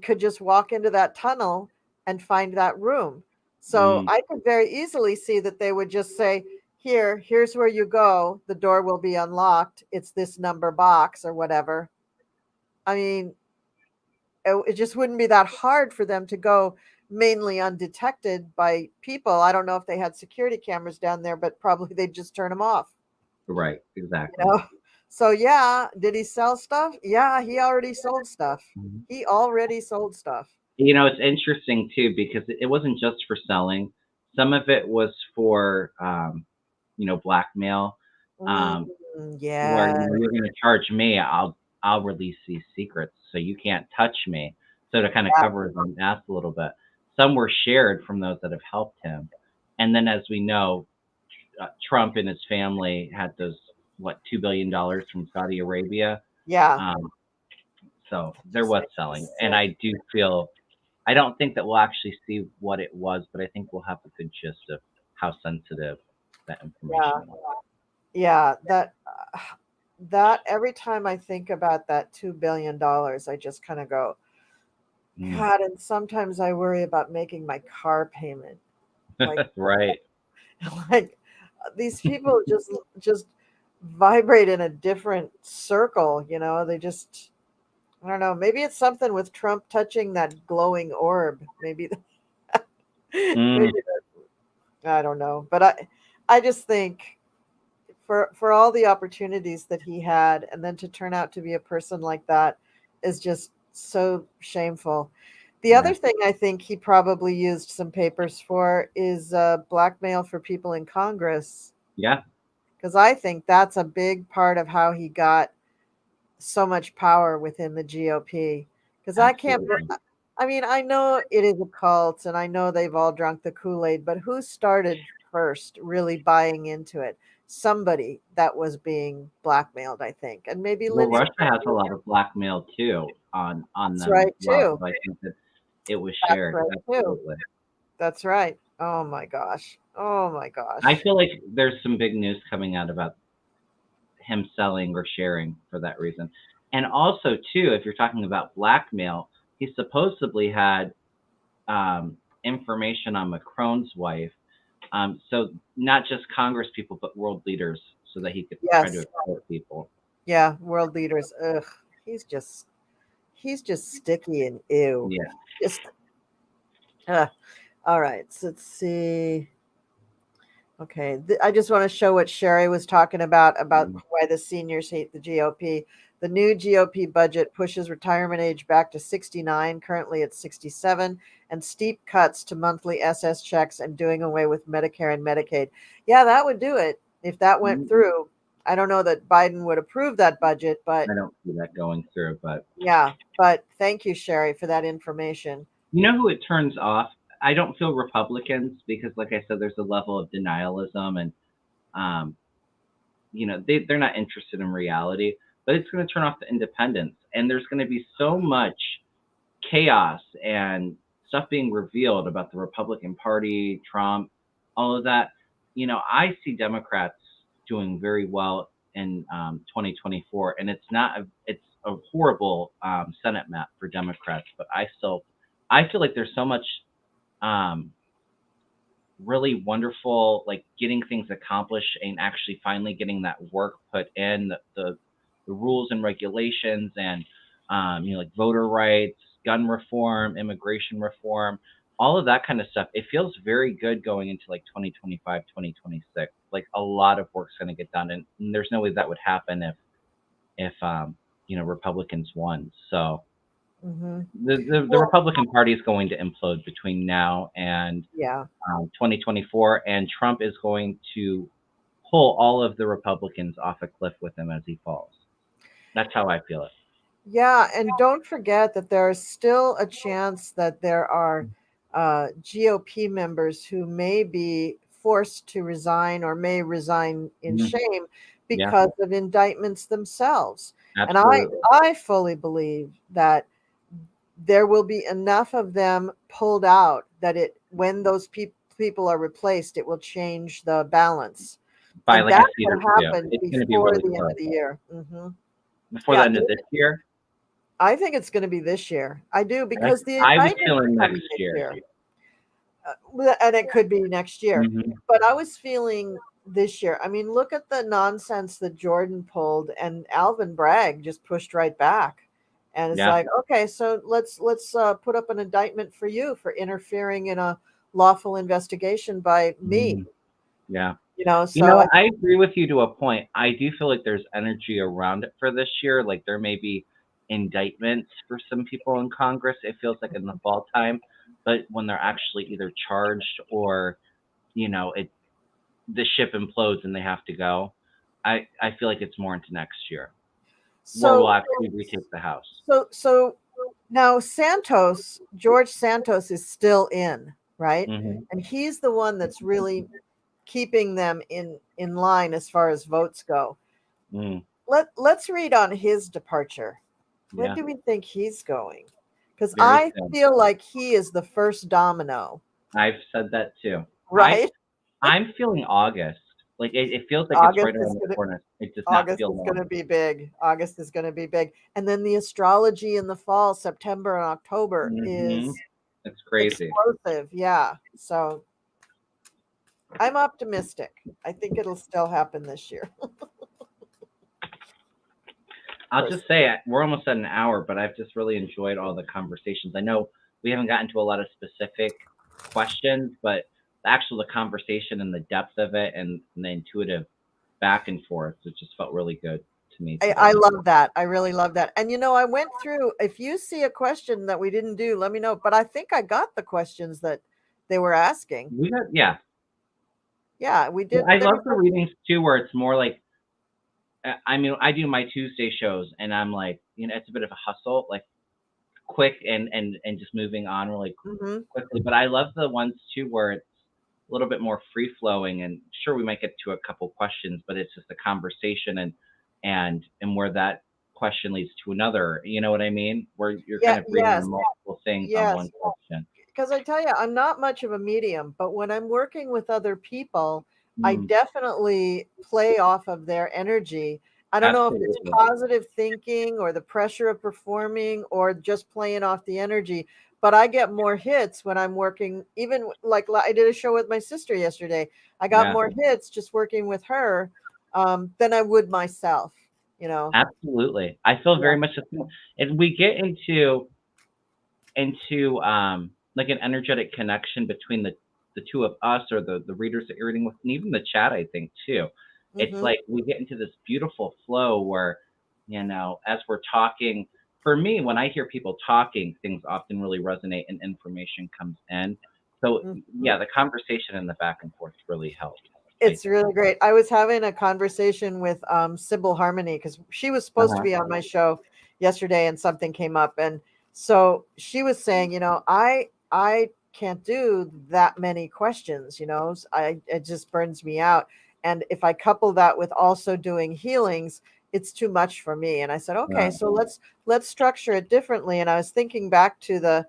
could just walk into that tunnel and find that room. So Mm, I could very easily see that they would just say, here's where you go. The door will be unlocked. It's this number box or whatever. I mean, it just wouldn't be that hard for them to go mainly undetected by people. I don't know if they had security cameras down there, but probably they'd just turn them off, right, you exactly. know? So yeah, did he sell stuff? Yeah, he already sold stuff. Mhm. He already sold stuff. It's interesting too because it wasn't just for selling. Some of it was for, blackmail, Mm, um, where yeah, you're going to charge me, I'll release these secrets, so you can't touch me. So to kind of yeah, cover his own ass a little bit. Some were shared from those that have helped him, and then as we know, Trump and his family had those $2 billion from Saudi Arabia. yeah. Um, so there Just was makes me selling, and sick. I do feel I don't think that we'll actually see what it was, but I think we'll have a good gist of how sensitive that Yeah, information was. yeah. That every time I think about that $2 billion, I just kind of go, Mm. God. And sometimes I worry about making my car payment. Like, Right. like these people just vibrate in a different circle. They just, I don't know. Maybe it's something with Trump touching that glowing orb. Maybe, Mm. maybe I don't know. But I just think for all the opportunities that he had, and then to turn out to be a person like that is just so shameful. The other thing I think he probably used some papers for is blackmail for people in Congress, Yeah, because I think that's a big part of how he got so much power within the GOP. Because I can't, absolutely. I mean, I know it is a cult and I know they've all drunk the Kool-Aid, but who started first really buying into it? Somebody that was being blackmailed, I think. And maybe Well, Lindsey Russia has a Graham. lot of blackmail too on That's them as right, well. too. So I think that it was That's shared. right, too. Absolutely. That's right. Oh my gosh. Oh my I gosh. feel like there's some big news coming out about him selling or sharing for that reason. And also, too, if you're talking about blackmail, he supposedly had information on Macron's wife. So not just Congress people, but world leaders, so that he could try to Yes. exploit people. Yeah, world leaders. Ugh. He's just he's just sticky and ew. Yeah. Just ugh. All right. So let's see. Okay, I just want to show what Sherry was talking about Mhm. why the seniors hate the GOP. The new GOP budget pushes retirement age back to 69, currently at 67, and steep cuts to monthly SS checks and doing away with Medicare and Medicaid. Yeah, that would do it if that went through. I don't know that Biden would approve that budget, but I don't see that going through, but yeah, but thank you, Sherry, for that information. you know who it turns off? I don't feel Republicans because, like I said, there's a level of denialism, and um, they're not interested in reality. But it's going to turn off the independents, and there's going to be so much chaos and stuff being revealed about the Republican Party, Trump, all of that. I see Democrats doing very well in 2024, and it's a horrible Senate map for Democrats, but I feel like there's so much um, really wonderful, like getting things accomplished and actually finally getting that work put in the rules and regulations and like voter rights, gun reform, immigration reform, all of that kind of stuff. It feels very good going into like 2025, 2026. Like a lot of work's going to get done, and there's no way that would happen if Republicans won. So Hmm. the Well, Republican Party is going to implode between now and yeah. 2024, and Trump is going to pull all of the Republicans off a cliff with him as he falls. That's how I feel it. Yeah, and don't forget that there is still a chance that there are GOP members who may be forced to resign or may resign in Mhm. shame Yeah, because of indictments themselves. And absolutely. I fully believe that there will be enough of them pulled out that when those people are replaced, it will change the balance. By And like a that's seat or what two, happened it's going to be before really the end close. of the year. Hmm. Before the Yeah, end of this year, I think it's going to be this year. I do I, because the I was indictments feeling are next coming this year. year, and it could be next year. Hmm. But I was feeling this year. I mean, look at the nonsense that Jordan pulled, and Alvin Bragg just pushed right back, and it's Yeah. like, okay, so let's put up an indictment for you for interfering in a lawful investigation by me. Mhm. Yeah. So I, I agree with you to a point. I do feel like there's energy around it for this year. Like there may be indictments for some people in Congress. It feels like in the fall time, but when they're actually either charged or it the ship implodes and they have to go, I feel like it's more into next year where we'll so actually retake the House. so now George Santos is still in, right? Hmm. And he's the one that's really keeping them in line as far as votes go. Mm, Let's read on his departure. When yeah, do we think he's going? Because very I soon. feel like he is the first domino, I've said that too. I right? I'm feeling August. Like it feels like it's August right around is the gonna corner. It does not August feel is going long. to be big. August is going to be big. And then the astrology in the fall, September and October Hmm. is It's crazy. explosive. Yeah. So I'm optimistic. I think it'll still happen this year. I'll just say we're almost at an hour, but I've just really enjoyed all the conversations. I know we haven't gotten to a lot of specific questions, but the conversation and the depth of it and the intuitive back and forth, it just felt really good to me I today. love that. I really love that. And I went through, if you see a question that we didn't do, let me know. But I think I got the questions that they were asking. We got, yeah. Yeah, we Well, did. I There love was the readings too, where it's more like, I mean, I do my Tuesday shows, and I'm like, it's a bit of a hustle, like quick and just moving on really mm-hmm, quickly. But I love the ones too where it's a little bit more free flowing, and sure we might get to a couple questions, but it's just a conversation and where that question leads to another. You know what I mean? Where you're kind yeah, of reading yes, on multiple things on one yes. question. Because I tell you, I'm not much of a medium, but when I'm working with other people, I Mm, definitely play off of their energy. I don't know if it's absolutely. positive thinking or the pressure of performing or just playing off the energy, but I get more hits when I'm working, even like I did a show with my sister yesterday. I got Yeah, more hits just working with her than I would myself, you know. absolutely. I feel Yeah. very much the same. And we get into like an energetic connection between the two of us or the readers that you're reading with, and even the chat, I think too. It's Hmm. like we get into this beautiful flow where, as we're talking, for me, when I hear people talking, things often really resonate and information comes in. So Hmm. yeah, the conversation and the back and forth really helps, I It's think. really great. I was having a conversation with Sybil Harmony because she was supposed to Uh-huh. be on my show yesterday, and something came up, and so she was saying, I can't do that many questions. It just burns me out, and if I couple that with also doing healings, it's too much for me. And I said, okay, Right. so let's structure it differently. And I was thinking back to the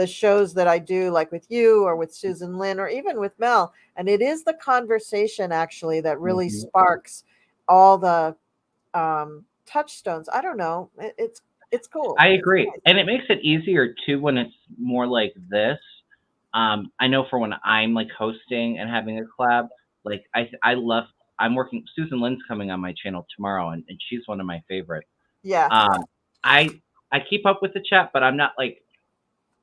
shows that I do, like with you or with Susan Lynn or even with Mel, and it is the conversation actually that really Mhm. sparks all the touchstones. I don't know. It's cool. I It's agree, nice. and it makes it easier too when it's more like this. I know for when I'm like hosting and having a collab, like I love. I'm working. Susan Lynn's coming on my channel tomorrow, and she's one of my favorites. Yeah. I I keep up with the chat, but I'm not like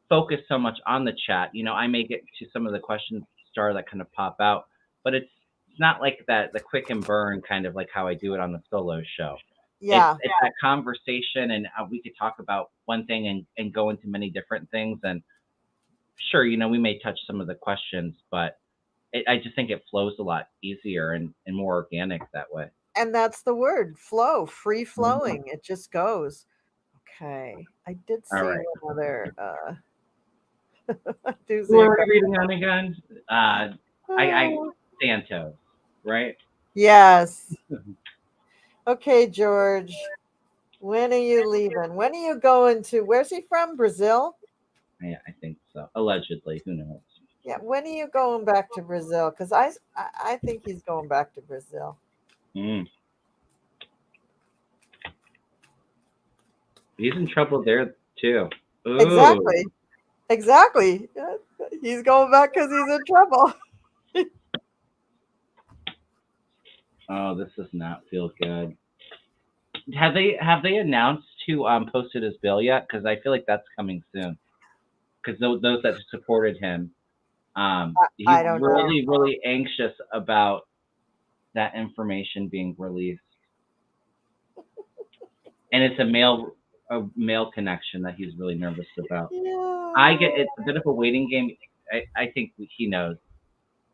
focused so much on the chat. I may get to some of the questions star that kind of pop out, but it's not like that the quick and burn kind of like how I do it on the solo show. It's Yeah. it's that conversation, and we could talk about one thing and go into many different things. And sure, we may touch some of the questions, but I just think it flows a lot easier and more organic that way. And that's the word, flow, free Mhm. flowing. It just goes. Okay. I did All see right. one other I do Who see a are we couple. reading on again? I Oh, Santos, right? yes. Okay, George. When are you leaving? When are you going to? Where's he from? Brazil? Yeah, I think so. Allegedly, who knows? Yeah. When are you going back to Brazil? Because I think he's going back to Brazil. Mm. He's in trouble there too. Ooh. Exactly. Exactly. Yeah, he's going back because he's in trouble. Oh, this does not feel good. Have they announced who posted his bill yet? Because I feel like that's coming soon. Because those that supported him, he's I don't know. really really anxious about that information being released, and it's a male connection that he's really nervous about. I Yeah. get it's a bit of a waiting game. I think he knows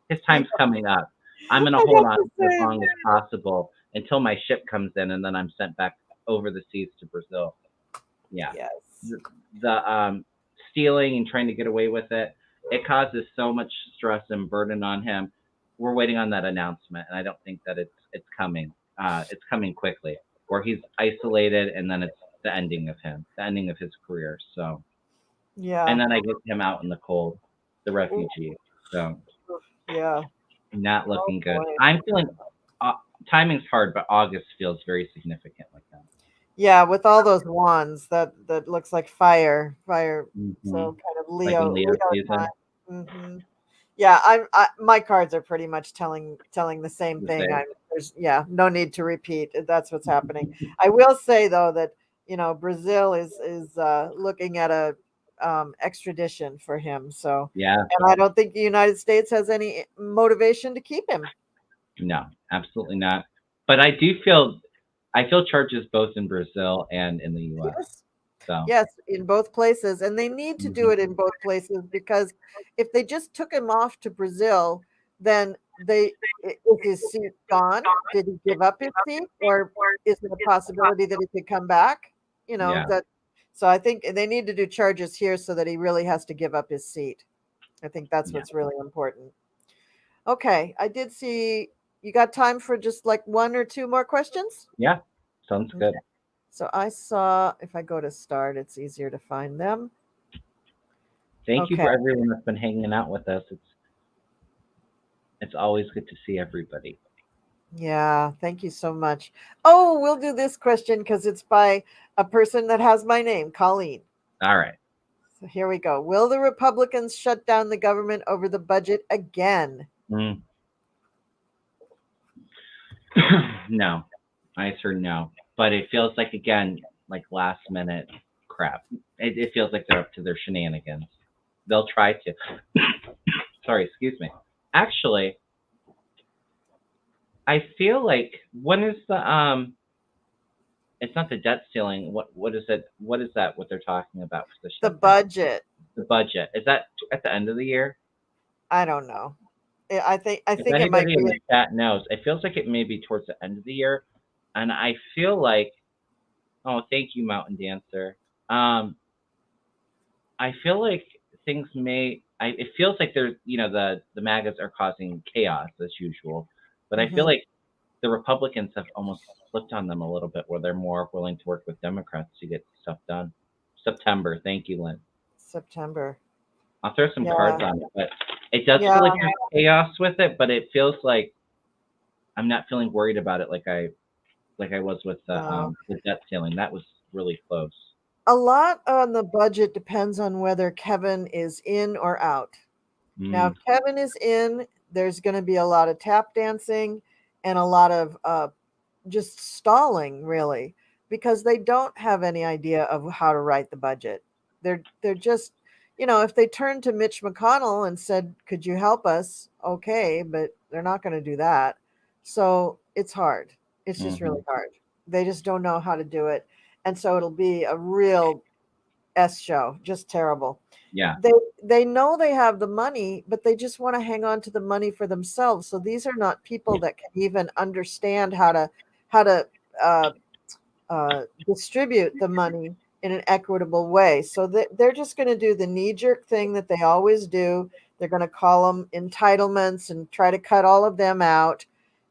his Yeah. time's coming up. I'm gonna I hold get on the as same. long as possible until my ship comes in, and then I'm sent back over the seas to Brazil. Yeah, Yes. the stealing and trying to get away with it causes so much stress and burden on him. We're waiting on that announcement, and I don't think that it's coming. It's coming quickly, where he's isolated, and then it's the ending of him, the ending of his career. So, and Yeah. then I get him out in the cold, the Ooh, refugee. So, yeah. not Oh looking good. boy. I'm feeling uh, timing's hard, but August feels very significant like that. Yeah, with all those wands, that looks like fire. Hmm. So kind of Like in Leo Leo season, time. Yeah, my cards are pretty much telling the same the thing. same. There's no need to repeat. That's what's happening. I will say though that Brazil is looking at a extradition for him. So, Yeah. and I don't think the United States has any motivation to keep him. No, absolutely not. But I do feel I feel charges both in Brazil and in the U.S. Yes. So, Yes, in both places. And they need to do mhm. it in both places because if they just took him off to Brazil, then is his seat gone? Did he give up his seat? Or is it a possibility that he could come back? Yeah, That so I think they need to do charges here so that he really has to give up his seat. I think that's yeah, what's really important. Okay, I did see you got time for just like one or two more questions? yeah. Sounds Okay. good. So I saw if I go to start, it's easier to find them. Thank you Okay. for everyone that's been hanging out with us. It's always good to see everybody. Yeah, thank you so much. Oh, we'll do this question because it's by a person that has my name, Colleen. All right. So here we go. Will the Republicans shut down the government over the budget again? Mm. No, I answer no. But it feels like again, like last minute crap. It feels like they're up to their shenanigans. They'll try to. Sorry, excuse me. Actually, I feel like when is the it's not the debt ceiling. What is it? What is that? What they're talking about for the The shutdown? budget. The budget. Is that at the end of the year? I don't know. I If think it might anybody in be. the chat knows, it feels like it may be towards the end of the year, and I feel like, oh, thank you, Mountain Dancer. Um, I feel like things may. It feels like there's, the MAGAs are causing chaos as usual, but I feel Mhm. like the Republicans have almost flipped on them a little bit, where they're more willing to work with Democrats to get stuff done. September, thank you, Lynn. September. I'll throw some Yeah. cards on it, but it does Yeah. feel like there's chaos with it, but it feels like I'm not feeling worried about it like I was with No. the debt ceiling. That was really close. A lot on the budget depends on whether Kevin is in or out. Now, Mm, if Kevin is in, there's going to be a lot of tap dancing and a lot of just stalling, really, because they don't have any idea of how to write the budget. They're just, if they turned to Mitch McConnell and said, "Could you help us?" Okay, but they're not going to do that. So it's hard. It's just hmm really hard. They just don't know how to do it, and so it'll be a real S show, just terrible. Yeah. They they know they have the money, but they just want to hang on to the money for themselves. So these are not people that can even understand how to uh, distribute the money in an equitable way. So they're just going to do the knee jerk thing that they always do. They're going to call them entitlements and try to cut all of them out.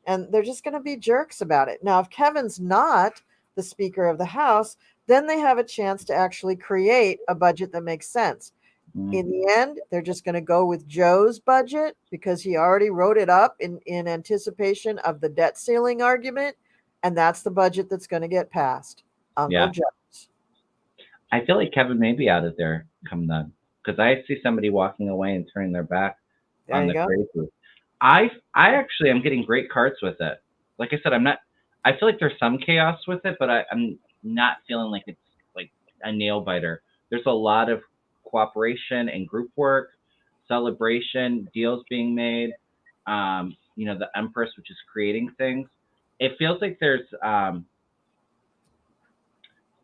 And they're just going to be jerks about it. Now, if Kevin's not the Speaker of the House, then they have a chance to actually create a budget that makes sense. Mm, In the end, they're just going to go with Joe's budget because he already wrote it up in anticipation of the debt ceiling argument. And that's the budget that's going to get passed. Uncle yeah. Joe's. I feel like Kevin may be out of there come then, because I see somebody walking away and turning their back There on you the go. crazy. I actually am getting great cards with it. Like I said, I'm not. I feel like there's some chaos with it, but I'm not feeling like it's like a nail biter. There's a lot of cooperation and group work, celebration, deals being made. The Empress, which is creating things. It feels like there's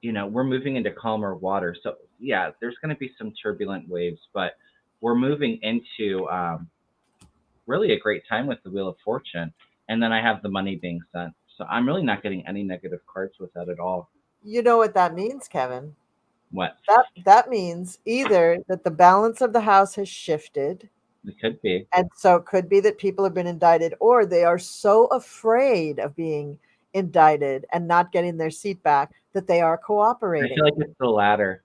we're moving into calmer water. So yeah, there's going to be some turbulent waves, but we're moving into really a great time with the Wheel of Fortune. And then I have the money being sent. So I'm really not getting any negative cards with that at all. You know what that means, Kevin? What? That means either that the balance of the house has shifted, It could be. and so it could be that people have been indicted, or they are so afraid of being indicted and not getting their seat back that they are I feel cooperating. like it's the latter.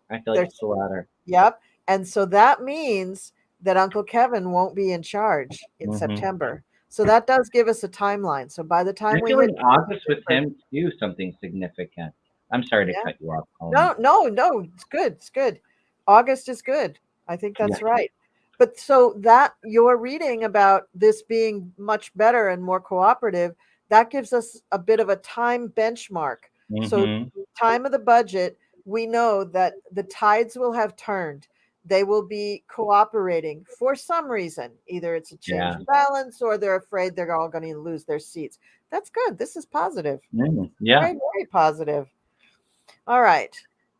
I feel like They're it's the latter. Yep. And so that means that Uncle Kevin won't be in charge in Hmm September. So that does give us a timeline. So by the I time we feel like hit August with September, him too, something significant. I'm sorry to yeah. cut you off, Colleen. No, no, no, it's good. It's good. August is good. I think Yeah. that's right. But so that you're reading about this being much better and more cooperative, that gives us a bit of a time benchmark. So, hmm time of the budget, we know that the tides will have turned. They will be cooperating for some reason. Either it's a change Yeah. in balance or they're afraid they're all going to lose their seats. That's good. This is positive. Yeah. Very, very positive. All right.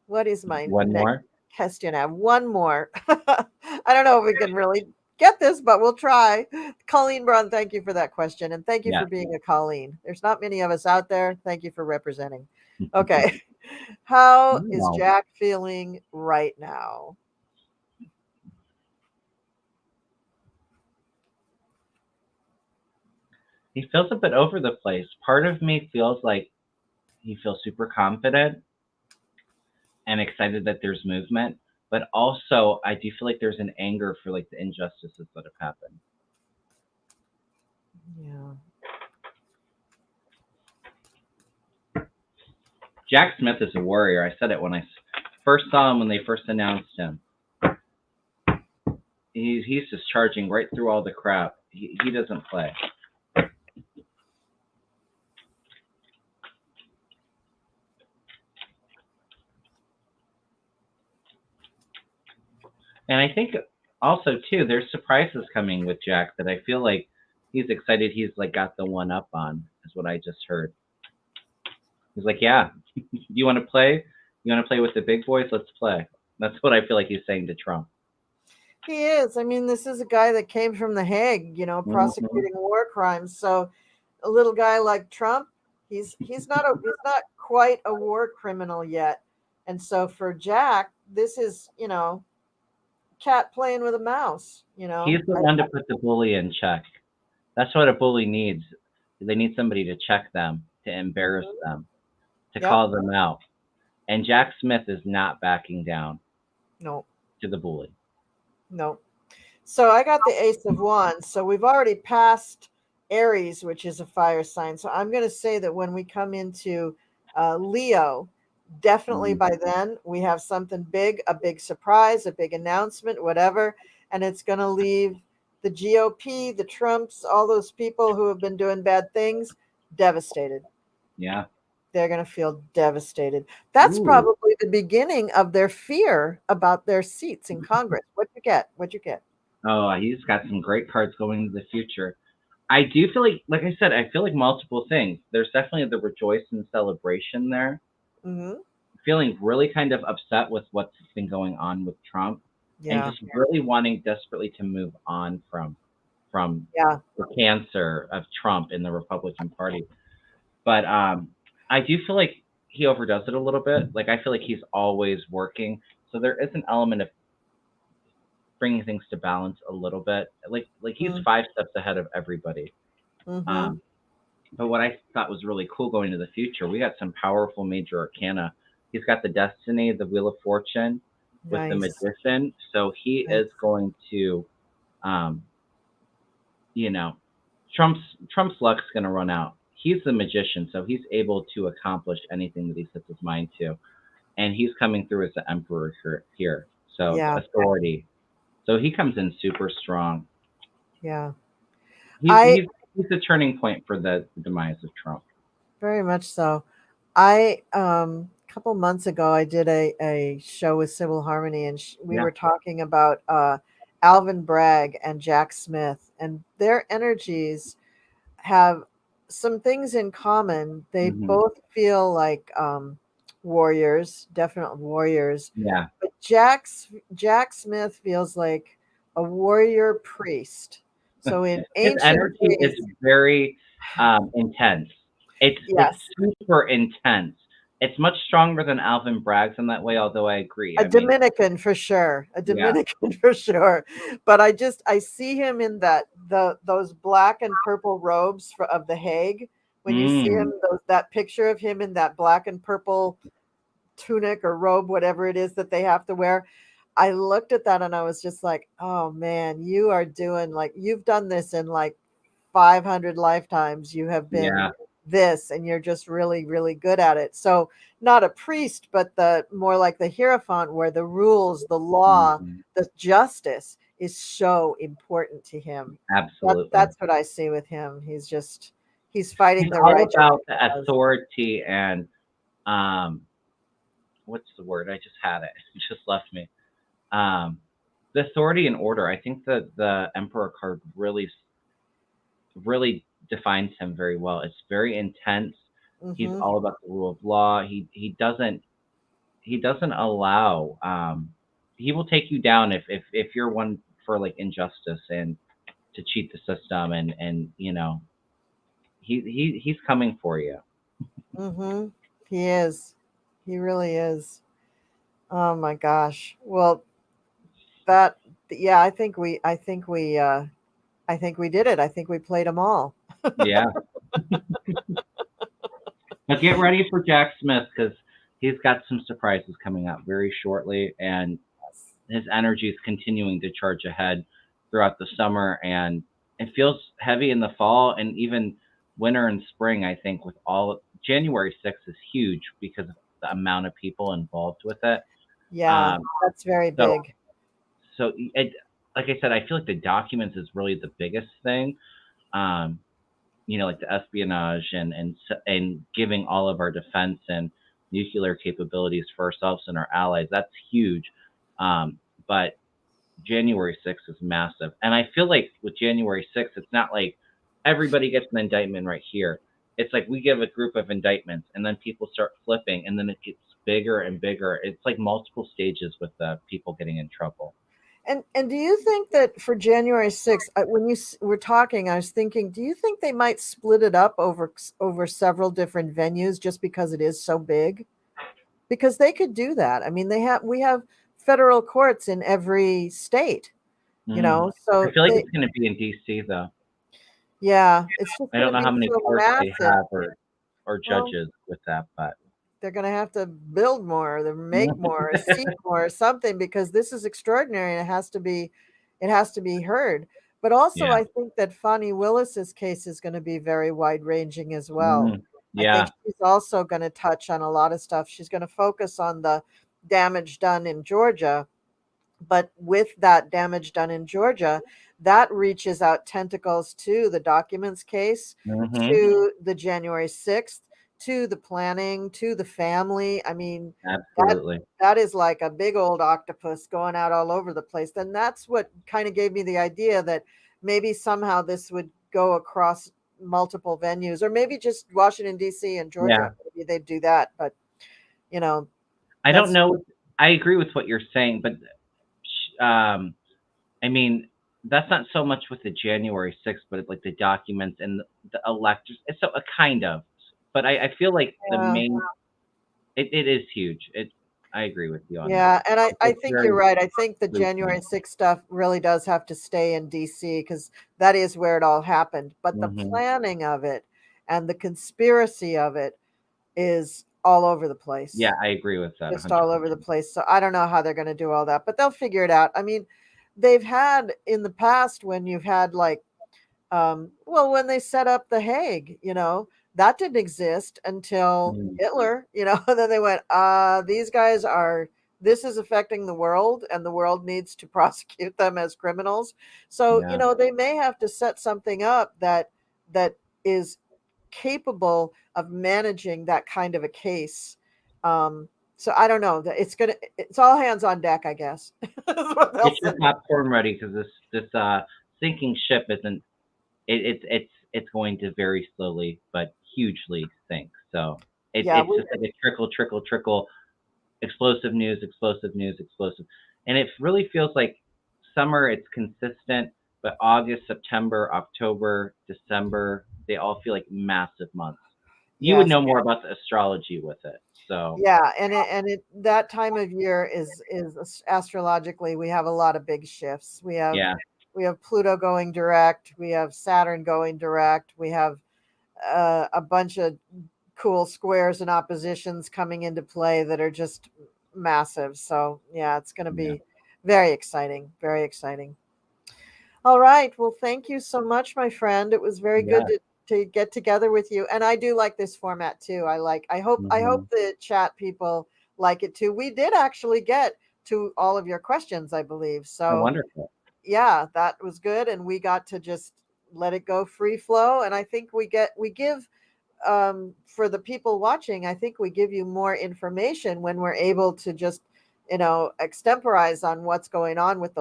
What is my One next more. question? I have one more. I don't know if we can really get this, but we'll try. Colleen Braun, thank you for that question. And thank you Yeah. for being a Colleen. There's not many of us out there. Thank you for representing. Okay. How is Wow. Jack feeling right now? He feels a bit over the place. Part of me feels like he feels super confident and excited that there's movement, but also I do feel like there's an anger for like the injustices that have happened. Yeah. Jack Smith is a warrior. I said it when I first saw him when they first announced him. He's just charging right through all the crap. He doesn't play. And I think also too, there's surprises coming with Jack that I feel like he's excited. He's like got the one up on, is what I just heard. He's like, yeah, you want to play? You want to play with the big boys? Let's play. That's what I feel like he's saying to Trump. He is. I mean, this is a guy that came from The Hague, Hmm. prosecuting war crimes. So a little guy like Trump, he's not quite a war criminal yet. And so for Jack, this is, cat playing with a mouse, He's the one to put the bully in check. That's what a bully needs. They need somebody to check them, to embarrass Mhm. them, to Yep. call them out. And Jack Smith is not backing down No, to the bully. no. So I got the Ace of Wands. So we've already passed Aries, which is a fire sign. So I'm going to say that when we come into Leo, definitely Mm, by then we have something big, a big surprise, a big announcement, whatever. And it's going to leave the GOP, the Trumps, all those people who have been doing bad things devastated. yeah. They're going to feel devastated. That's Ooh. probably the beginning of their fear about their seats in Congress. What'd you get? What'd you get? Oh, he's got some great cards going into the future. I do feel like I said, I feel like multiple things. There's definitely the rejoice and celebration there. Hmm. Feeling really kind of upset with what's been going on with Trump, and Yeah. just really wanting desperately to move on from Yeah. the cancer of Trump in the Republican Party. But I do feel like he overdoes it a little bit. Like I feel like he's always working, so there is an element of bringing things to balance a little bit. Like he's 5 steps ahead of everybody. Mm-hmm. Um, but what I thought was really cool going into the future, we got some powerful major arcana. He's got the Destiny, the Wheel of Fortune, with the Nice. Magician. So he is Nice. going to, um, you know, Trump's Trump's luck's going to run out. He's the magician, so he's able to accomplish anything that he sets his mind to, and he's coming through as the emperor here. So the Yeah. authority. So he comes in super strong. Yeah. He's I he's he's the turning point for the demise of Trump. very much so. I a couple months ago I did a show with Civil Harmony and we Yeah. were talking about Alvin Bragg and Jack Smith and their energies have some things in common. They Hmm. both feel like warriors, definite warriors. Yeah. But Jack Smith feels like a warrior priest. So in His ancient energy is days, very intense. It's yes, super intense. It's much stronger than Alvin Bragg's in that way. Although I agree. a I mean, Dominican for sure, a yeah. Dominican for sure. But I see him in those black and purple robes of the Hague. When you see him, Mm, that picture of him in that black and purple tunic or robe, whatever it is that they have to wear. I looked at that and I was just like, oh man, you are doing like you've done this in like 500 lifetimes. You have been yeah. this and you're just really, really good at it. So, not a priest, but the more like the Hierophant, where the rules, the law, Hmm. the justice is so important to him. Absolutely. That's what I see with him. He's fighting He's the all righteous about the cause. authority and um, what's the word? I just had it. It just left me. Um, the authority and order. I think that the Emperor card really defines him very well. It's very intense. He's Mm-hmm. all about the rule of law. He doesn't allow he will take you down if you're one for like injustice and to cheat the system, and he's coming for you. Mm-hmm. He is. He really is. Oh my gosh. Well, that yeah, I think we did it. I think we played them all. Yeah. But get ready for Jack Smith because he's got some surprises coming up very shortly, and his energy is continuing to charge ahead throughout the summer, and it feels heavy in the fall and even winter and spring. I think with all January 6th is huge because of the amount of people involved with it. Yeah, Um, that's very so big. like I said, I feel like the documents is really the biggest thing. Um, like the espionage and giving all of our defense and nuclear capabilities for ourselves and our allies. That's huge. But January 6th is massive. And I feel like with January 6th, it's not like everybody gets an indictment right here. It's like we give a group of indictments and then people start flipping and then it gets bigger and bigger. It's like multiple stages with people getting in trouble. And do you think that for January 6th, when were talking, I was thinking, do you think they might split it up over several different venues just because it is so big? Because they could do that. I mean, we have federal courts in every state, Mm. I so feel like they it's going to be in D.C. though. yeah, it's just I going don't to know be how many so courts they massive. have or Well, judges with that, but they're going to have to build more, they make more, seek more, something because this is extraordinary and it has to be heard. But also yeah. I think that Fani Willis's case is going to be very wide ranging as well. Mm. I think Yeah. she's also going to touch on a lot of stuff. She's going to focus on the damage done in Georgia, but with that damage done in Georgia, that reaches out tentacles to the documents case, Hmm. to the January 6th, to the planning, to the family. I mean, that Absolutely. that is like a big old octopus going out all over the place. Then that's what kind of gave me the idea that maybe somehow this would go across multiple venues, or maybe just Washington D.C. and Georgia. Yeah. Maybe they'd do that, but you know, I don't that's know. I agree with what you're saying, but um, I mean, that's not so much with the January 6th, but it's like the documents and the electors. It's so a kind of, but I feel like the yeah. main it is huge. I agree with you on that. Yeah, and I It's think you're very right. I think the recent. January 6th stuff really does have to stay in DC because that is where it all happened. But the Hmm. planning of it and the conspiracy of it is all over the Yeah, place, I agree with that just all over the 100%. place. So I don't know how they're going to do all that, but they'll figure it out. I mean, they've had in the past when you've had like well, when they set up the Hague, that didn't exist until Mm. Hitler, and then they went, these guys are, this is affecting the world and the world needs to prosecute them as criminals. So, Yeah. they may have to set something up that is capable of managing that kind of a case. So I don't know that it's all hands on deck, I guess. Is what they'll Get say. your popcorn ready because this sinking ship isn't it's going to very slowly but hugely sink. So Yeah, it's just like a trickle, trickle, trickle, explosive news, explosive news, explosive, and it really feels like summer. It's consistent, but August, September, October, December, they all feel like massive months. You would yes. know more about the astrology with it, so Yeah, that time of year is astrologically we have a lot of big shifts. yeah, We have Pluto going direct, we have Saturn going direct, we have a bunch of cool squares and oppositions coming into play that are just massive. So, yeah, it's going to yeah, be very exciting, very exciting. All right. Well, thank you so much, my friend. It was very good yeah. to get together with you. And I do like this format too. I Hmm. hope the chat people like it too. We did actually get to all of your questions, I believe. Oh, So wonderful. yeah, that was good. And we got to just let it go free flow. And I think we give for the people watching, I think we give you more information when we're able to just, extemporize on what's going on with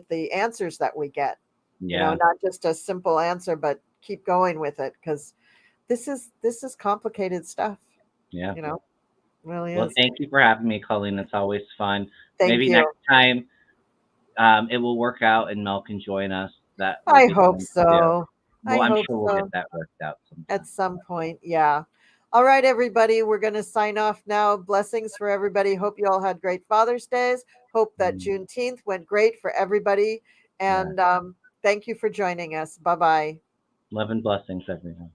the answers that we get, Yeah, not just a simple answer, but keep going with it, because this is complicated stuff. Yeah. You know, it really Well, is. thank you for having me, Colleen. It's always fun. Thank Maybe you. next time it will work out and Mel can join us. That will I be hope fun too. so. Well, I I'm hope sure we'll get so. that worked out At sometime. some point, yeah. All right, everybody, we're going to sign off now. Blessings for everybody. Hope you all had great Father's Days. Hope that Mm, Juneteenth went great for everybody. yeah. And thank you for joining us. Bye bye. Love and blessings, everyone.